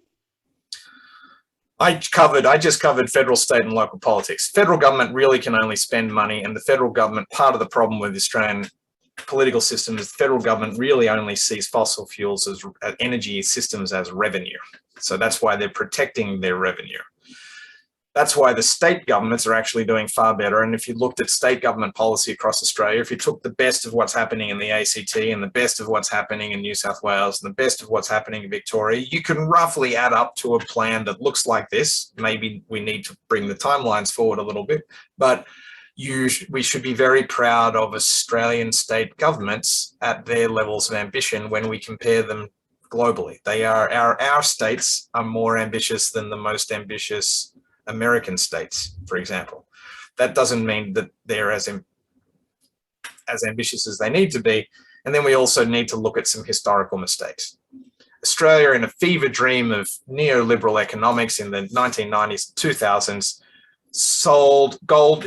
I just covered federal, state and local politics. Federal government really can only spend money, and the federal government, part of the problem with the Australian political system is the federal government really only sees fossil fuels as energy systems as revenue. So that's why they're protecting their revenue. That's why the state governments are actually doing far better. And if you looked at state government policy across Australia, if you took the best of what's happening in the ACT and the best of what's happening in New South Wales and the best of what's happening in Victoria, you can roughly add up to a plan that looks like this. Maybe we need to bring the timelines forward a little bit, but we should be very proud of Australian state governments at their levels of ambition when we compare them globally. They are, our states are more ambitious than the most ambitious American states, for example. That doesn't mean that they're as ambitious as they need to be. And then we also need to look at some historical mistakes. Australia, in a fever dream of neoliberal economics in the 1990s and 2000s, sold gold,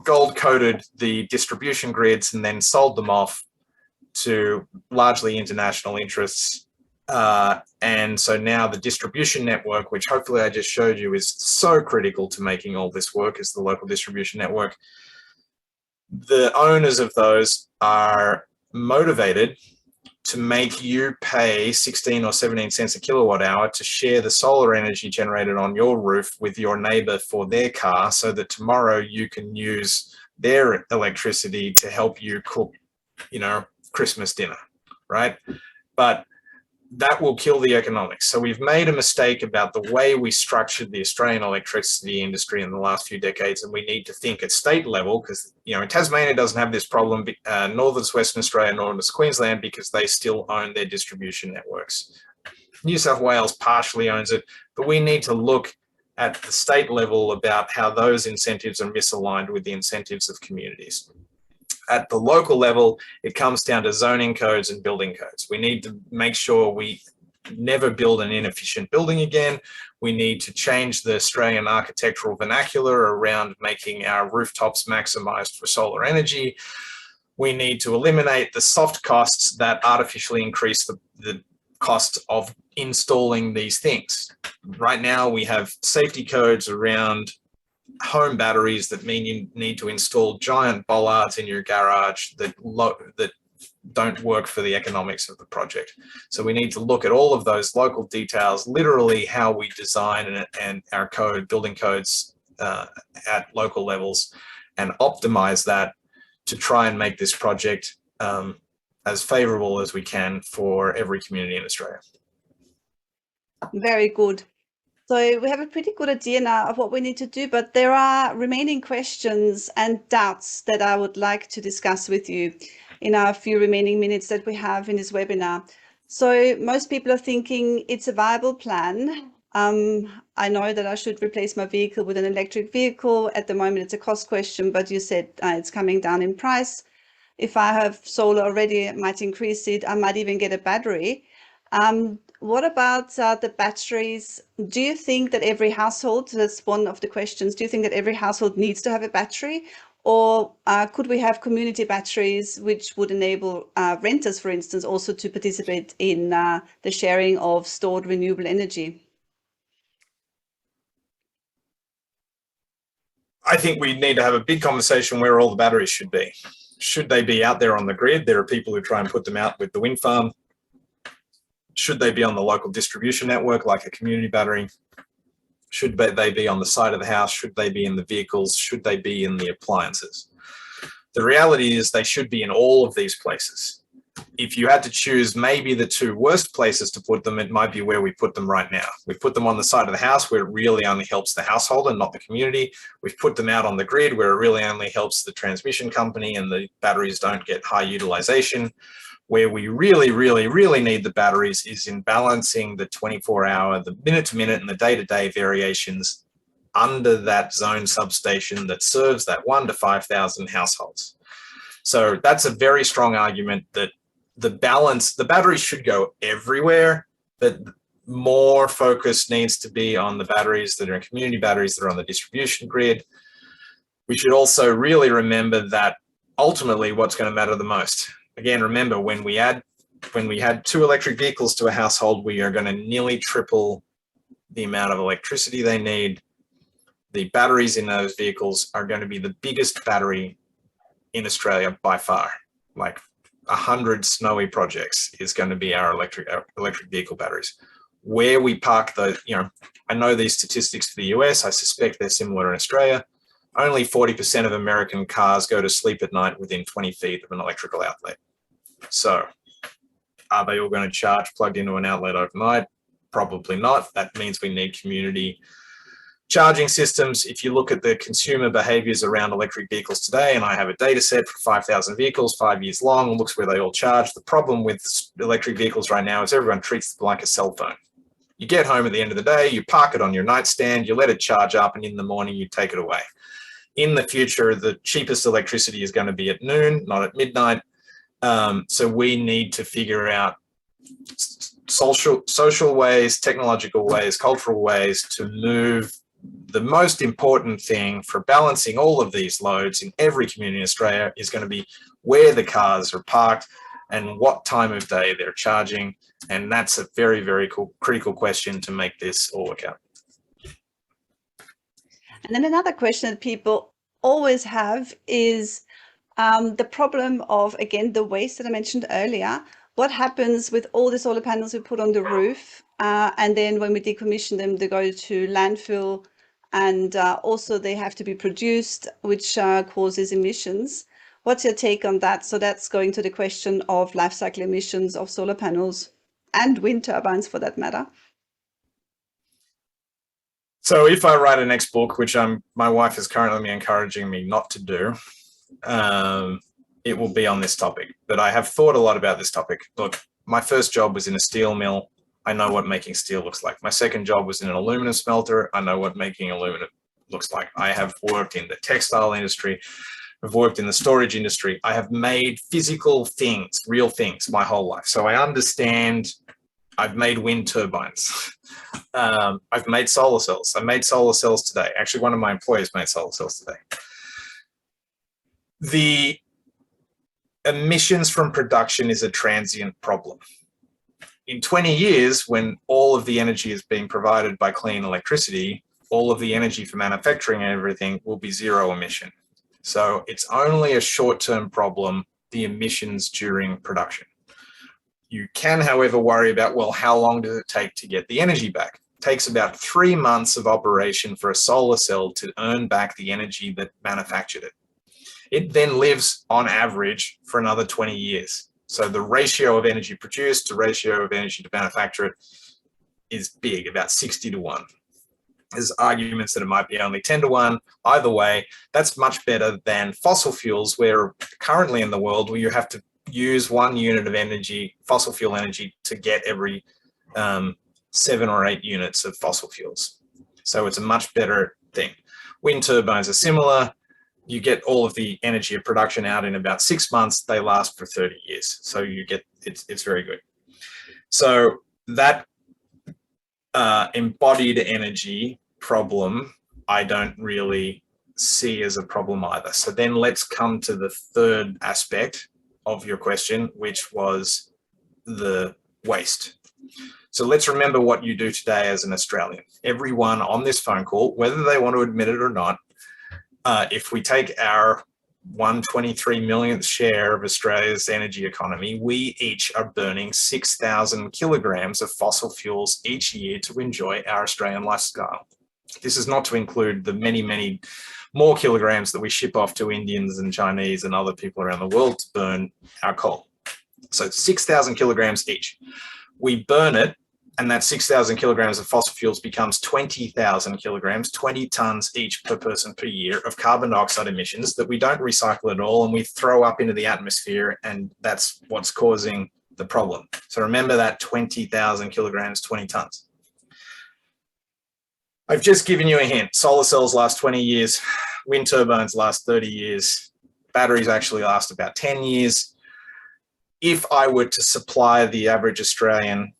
gold-coated the distribution grids and then sold them off to largely international interests. And so now the distribution network, which hopefully I just showed you is so critical to making all this work, is the local distribution network. The owners of those are motivated to make you pay 16 or 17 cents a kilowatt hour to share the solar energy generated on your roof with your neighbor for their car, so that tomorrow you can use their electricity to help you cook, Christmas dinner, right? But that will kill the economics. So we've made a mistake about the way we structured the Australian electricity industry in the last few decades, and we need to think at state level, because Tasmania doesn't have this problem, Northern Western Australia, Northern Queensland, because they still own their distribution networks. New South Wales partially owns it, but we need to look at the state level about how those incentives are misaligned with the incentives of communities. At the local level, it comes down to zoning codes and building codes. We need to make sure we never build an inefficient building again. We need to change the Australian architectural vernacular around making our rooftops maximized for solar energy. We need to eliminate the soft costs that artificially increase the cost of installing these things. Right now, we have safety codes around home batteries that mean you need to install giant bollards in your garage that don't work for the economics of the project. So we need to look at all of those local details, literally how we design and our code, building codes at local levels, and optimize that to try and make this project as favorable as we can for every community in Australia. Very good. So we have a pretty good idea now of what we need to do, but there are remaining questions and doubts that I would like to discuss with you in our few remaining minutes that we have in this webinar. So most people are thinking it's a viable plan. I know that I should replace my vehicle with an electric vehicle. At the moment, it's a cost question, but you said it's coming down in price. If I have solar already, it might increase it. I might even get a battery. What about the batteries? Do you think that every household, that's one of the questions, do you think that every household needs to have a battery? Or could we have community batteries which would enable renters, for instance, also to participate in the sharing of stored renewable energy? I think we need to have a big conversation where all the batteries should be. Should they be out there on the grid? There are people who try and put them out with the wind farm. Should they be on the local distribution network like a community battery? Should they be on the side of the house? Should they be in the vehicles? Should they be in the appliances? The reality is they should be in all of these places. If you had to choose maybe the two worst places to put them, it might be where we put them right now. We put them on the side of the house where it really only helps the household and not the community. We've put them out on the grid where it really only helps the transmission company and the batteries don't get high utilization. Where we really, really, really need the batteries is in balancing the 24-hour, the minute-to-minute and the day-to-day variations under that zone substation that serves that 1,000 to 5,000 households. So that's a very strong argument that the batteries should go everywhere, but more focus needs to be on the batteries that are community batteries that are on the distribution grid. We should also really remember that ultimately what's going to matter the most. Again, remember, when we had 2 electric vehicles to a household, we are going to nearly triple the amount of electricity they need. The batteries in those vehicles are going to be the biggest battery in Australia by far. Like 100 snowy projects is going to be our electric vehicle batteries. Where we park those, I know these statistics for the US, I suspect they're similar in Australia. Only 40% of American cars go to sleep at night within 20 feet of an electrical outlet. So are they all going to charge plugged into an outlet overnight? Probably not. That means we need community Charging systems, if you look at the consumer behaviors around electric vehicles today, and I have a data set for 5,000 vehicles, 5 years long, and looks where they all charge. The problem with electric vehicles right now is everyone treats them like a cell phone. You get home at the end of the day, you park it on your nightstand, you let it charge up, and in the morning you take it away. In the future, the cheapest electricity is going to be at noon, not at midnight. So we need to figure out social ways, technological ways, cultural ways to move. The most important thing for balancing all of these loads in every community in Australia is going to be where the cars are parked and what time of day they're charging. And that's a very, very critical question to make this all work out. And then another question that people always have is the problem of, again, the waste that I mentioned earlier. What happens with all the solar panels we put on the roof? And then when we decommission them, they go to landfill, and also they have to be produced, which causes emissions. What's your take on that? So that's going to the question of life cycle emissions of solar panels and wind turbines for that matter. So if I write a next book, which my wife is currently encouraging me not to do, it will be on this topic. But I have thought a lot about this topic. Look, my first job was in a steel mill. I know what making steel looks like. My second job was in an aluminum smelter. I know what making aluminum looks like. I have worked in the textile industry. I've worked in the storage industry. I have made physical things, real things, my whole life. So I understand. I've made wind turbines. I've made solar cells. I made solar cells today. Actually, one of my employees made solar cells today. The emissions from production is a transient problem. In 20 years, when all of the energy is being provided by clean electricity, all of the energy for manufacturing and everything will be zero emission. So it's only a short-term problem, the emissions during production. You can, however, worry about, well, how long does it take to get the energy back? It takes about 3 months of operation for a solar cell to earn back the energy that manufactured it. It then lives on average for another 20 years. So the ratio of energy produced to ratio of energy to manufacture it is big, about 60 to 1. There's arguments that it might be only 10 to 1. Either way, that's much better than fossil fuels, where currently in the world, where you have to use 1 unit of energy, fossil fuel energy, to get every 7 or 8 units of fossil fuels. So it's a much better thing. Wind turbines are similar. You get all of the energy of production out in about 6 months. They last for 30 years. So you get, it's very good. So that embodied energy problem, I don't really see as a problem either. So then let's come to the third aspect of your question, which was the waste. So let's remember what you do today as an Australian. Everyone on this phone call, whether they want to admit it or not, if we take our 123 millionth share of Australia's energy economy, we each are burning 6,000 kilograms of fossil fuels each year to enjoy our Australian lifestyle. This is not to include the many, many more kilograms that we ship off to Indians and Chinese and other people around the world to burn our coal. So 6,000 kilograms each. We burn it, and that 6,000 kilograms of fossil fuels becomes 20,000 kilograms, 20 tons each per person per year of carbon dioxide emissions that we don't recycle at all, and we throw up into the atmosphere, and that's what's causing the problem. So remember that 20,000 kilograms, 20 tons. I've just given you a hint. Solar cells last 20 years, wind turbines last 30 years, batteries actually last about 10 years. If I were to supply the average Australian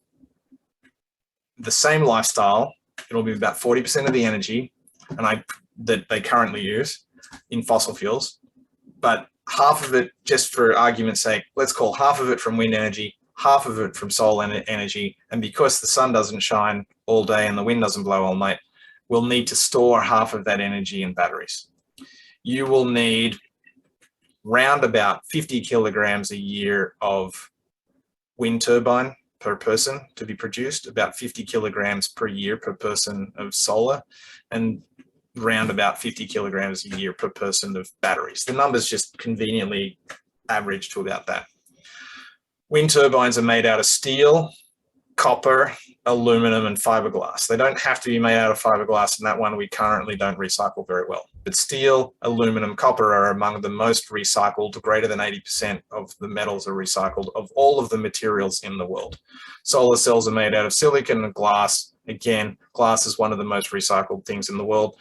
the same lifestyle, it'll be about 40% of the energy that they currently use in fossil fuels, but half of it, just for argument's sake, let's call half of it from wind energy, half of it from solar energy, and because the sun doesn't shine all day and the wind doesn't blow all night, we'll need to store half of that energy in batteries. You will need round about 50 kilograms a year of wind turbine per person to be produced, about 50 kilograms per year per person of solar, and round about 50 kilograms a year per person of batteries. The numbers just conveniently average to about that. Wind turbines are made out of steel. copper, aluminum, and fiberglass. They don't have to be made out of fiberglass, and that one we currently don't recycle very well. But steel, aluminum, copper are among the most recycled. Greater than 80% of the metals are recycled of all of the materials in the world. Solar cells are made out of silicon and glass. Again, glass is one of the most recycled things in the world.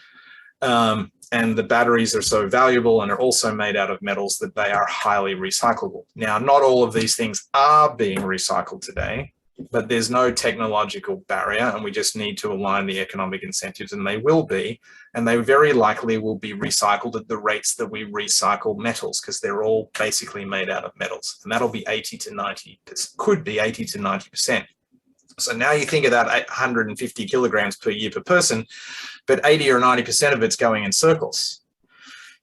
And the batteries are so valuable and are also made out of metals that they are highly recyclable. Now, not all of these things are being recycled today, but there's no technological barrier, and we just need to align the economic incentives, and they will be, and they very likely will be recycled at the rates that we recycle metals, because they're all basically made out of metals, and that'll be 80 to 90, could be 80 to 90%. So now you think of that 150 kilograms per year per person, but 80 or 90% of it's going in circles.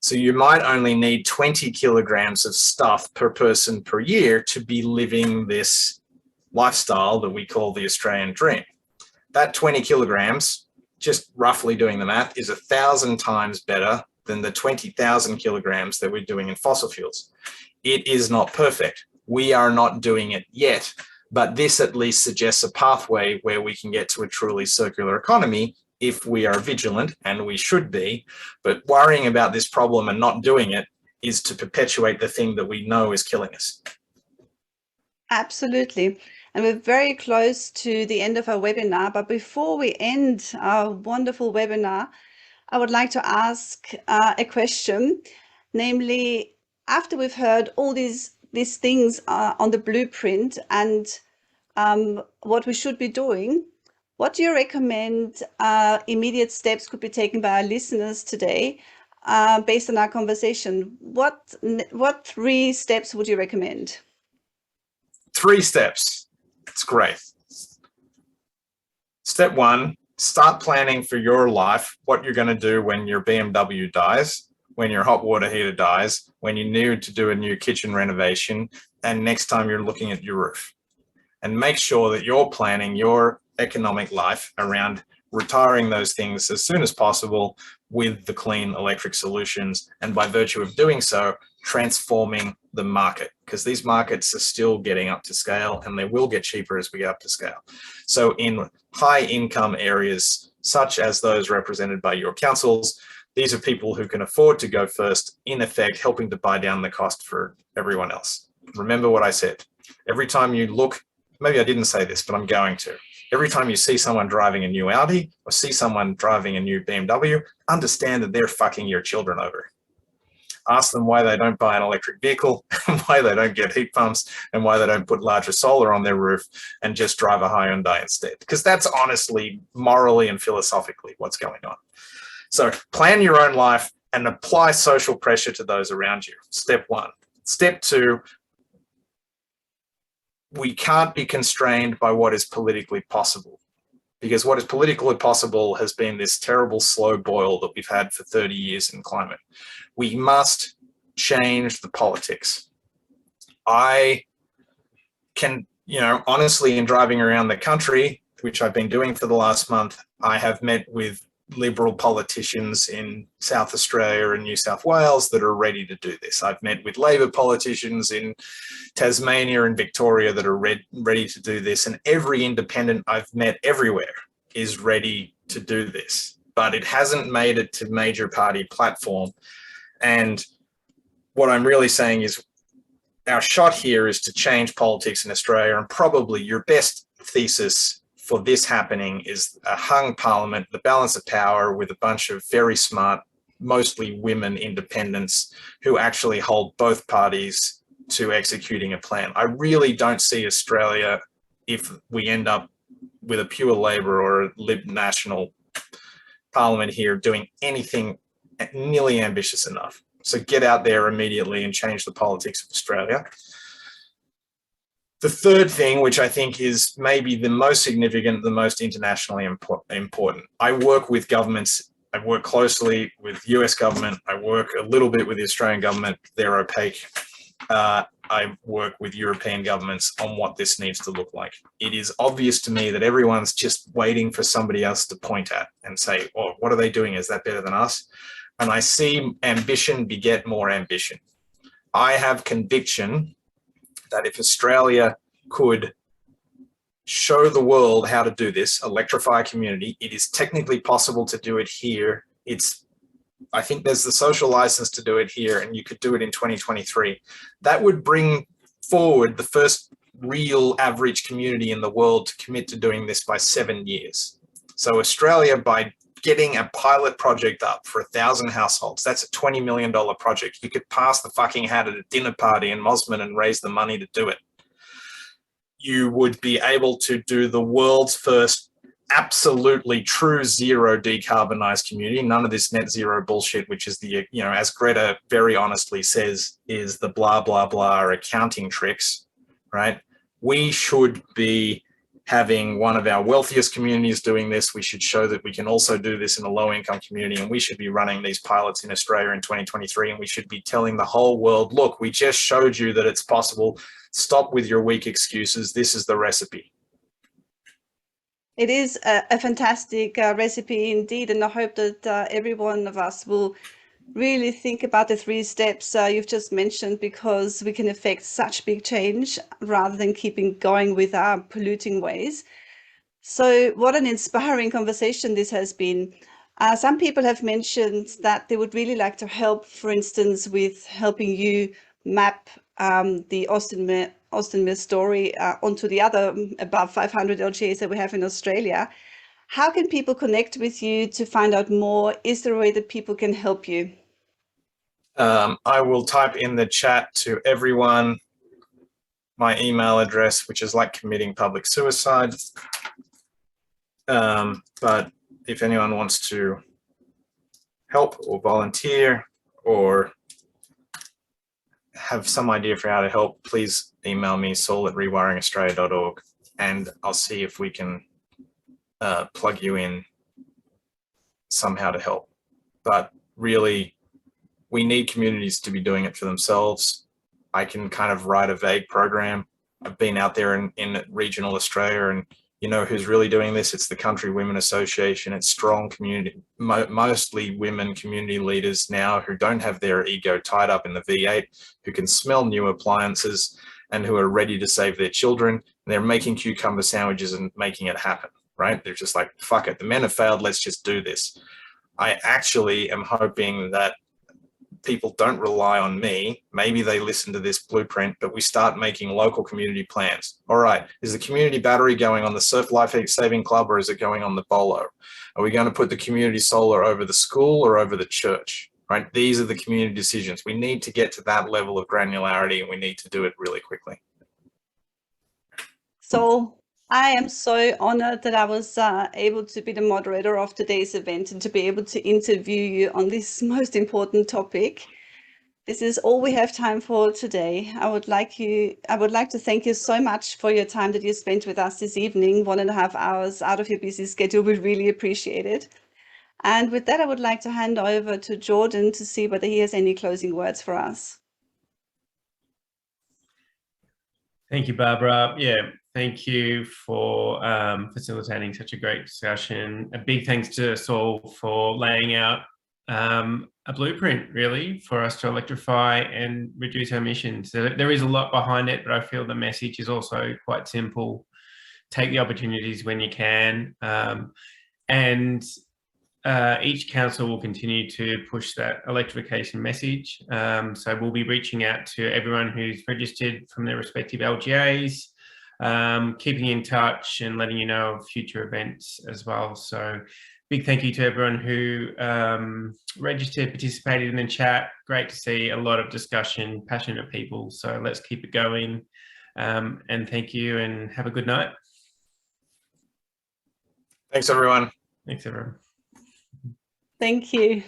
So you might only need 20 kilograms of stuff per person per year to be living this lifestyle that we call the Australian dream. That 20 kilograms, just roughly doing the math, is 1,000 times better than the 20,000 kilograms that we're doing in fossil fuels. It is not perfect. We are not doing it yet, but this at least suggests a pathway where we can get to a truly circular economy if we are vigilant, and we should be. But worrying about this problem and not doing it is to perpetuate the thing that we know is killing us. Absolutely. And we're very close to the end of our webinar. But before we end our wonderful webinar, I would like to ask a question, namely, after we've heard all these things on the blueprint and what we should be doing, what do you recommend immediate steps could be taken by our listeners today based on our conversation? What 3 steps would you recommend? 3 steps. It's great. Step 1, start planning for your life, what you're going to do when your BMW dies, when your hot water heater dies, when you need to do a new kitchen renovation, and next time you're looking at your roof. And make sure that you're planning your economic life around retiring those things as soon as possible with the clean electric solutions, and by virtue of doing so, transforming the market, because these markets are still getting up to scale, and they will get cheaper as we get up to scale. So in high income areas, such as those represented by your councils, these are people who can afford to go first, in effect, helping to buy down the cost for everyone else. Remember what I said. Every time you look, maybe I didn't say this, but I'm going to. Every time you see someone driving a new Audi or see someone driving a new BMW, understand that they're fucking your children over. Ask them why they don't buy an electric vehicle, why they don't get heat pumps, and why they don't put larger solar on their roof and just drive a Hyundai instead. Because that's honestly, morally and philosophically what's going on. So plan your own life and apply social pressure to those around you. Step 1. Step 2, we can't be constrained by what is politically possible, because what is politically possible has been this terrible slow boil that we've had for 30 years in climate. We must change the politics. I can, honestly, in driving around the country, which I've been doing for the last month, I have met with Liberal politicians in South Australia and New South Wales that are ready to do this. I've met with Labor politicians in Tasmania and Victoria that are ready to do this. And every independent I've met everywhere is ready to do this. But it hasn't made it to major party platform. And what I'm really saying is our shot here is to change politics in Australia, and probably your best thesis for this happening is a hung parliament, the balance of power with a bunch of very smart, mostly women independents who actually hold both parties to executing a plan. I really don't see Australia, if we end up with a pure Labor or a Lib National parliament here, doing anything nearly ambitious enough. So get out there immediately and change the politics of Australia. The third thing, which I think is maybe the most significant, the most internationally important, I work with governments. I work closely with US government. I work a little bit with the Australian government. They're opaque. I work with European governments on what this needs to look like. It is obvious to me that everyone's just waiting for somebody else to point at and say, oh, what are they doing? Is that better than us? And I see ambition beget more ambition. I have conviction that if Australia could show the world how to do this, electrify a community. It is technically possible to do it here. I think there's the social license to do it here, and you could do it in 2023. That would bring forward the first real average community in the world to commit to doing this by 7 years. So Australia, by getting a pilot project up for 1,000 households, that's a $20 million project. You could pass the fucking hat at a dinner party in Mosman and raise the money to do it. You would be able to do the world's first absolutely true zero decarbonized community. None of this net zero bullshit, which is the, you know, as Greta very honestly says, is the blah, blah, blah accounting tricks, right? We should be having one of our wealthiest communities doing this. We should show that we can also do this in a low income community, and we should be running these pilots in Australia in 2023. And we should be telling the whole world, look, we just showed you that it's possible. Stop with your weak excuses. This is the recipe. It is a fantastic recipe indeed, and I hope that every one of us will really think about the 3 steps you've just mentioned, because we can affect such big change rather than keeping going with our polluting ways. So what an inspiring conversation this has been. Some people have mentioned that they would really like to help, for instance, with helping you map the Austin Mill story onto the other above 500 LGAs that we have in Australia. How can people connect with you to find out more? Is there a way that people can help you? I will type in the chat to everyone my email address, which is like committing public suicide. But if anyone wants to help or volunteer or have some idea for how to help, please email me, saul@rewiringaustralia.org, and I'll see if we can plug you in somehow to help. But really, we need communities to be doing it for themselves. I can kind of write a vague program. I've been out there in regional Australia, and you know who's really doing this? It's the Country Women Association. It's strong community, mostly women community leaders now who don't have their ego tied up in the V8, who can smell new appliances and who are ready to save their children. And they're making cucumber sandwiches and making it happen, right? They're just like, fuck it, the men have failed, let's just do this. I actually am hoping that people don't rely on me. Maybe they listen to this blueprint, but we start making local community plans. All right, is the community battery going on the Surf Life Saving Club, or is it going on the Bolo? Are we going to put the community solar over the school or over the church? Right? These are the community decisions. We need to get to that level of granularity, and we need to do it really quickly. So I am so honored that I was able to be the moderator of today's event and to be able to interview you on this most important topic. This is all we have time for today. I would like to thank you so much for your time that you spent with us this evening, 1.5 hours out of your busy schedule. We really appreciate it. And with that, I would like to hand over to Jordan to see whether he has any closing words for us. Thank you, Barbara. Yeah, thank you for facilitating such a great discussion. A big thanks to Saul for laying out a blueprint, really, for us to electrify and reduce our emissions. So there is a lot behind it, but I feel the message is also quite simple. Take the opportunities when you can. And each council will continue to push that electrification message. So we'll be reaching out to everyone who's registered from their respective LGAs, keeping in touch and letting you know of future events as well. So big thank you to everyone who registered, participated in the chat. Great to see a lot of discussion, passionate people. So let's keep it going. And thank you, and have a good night. Thanks, everyone. Thanks, everyone. Thank you.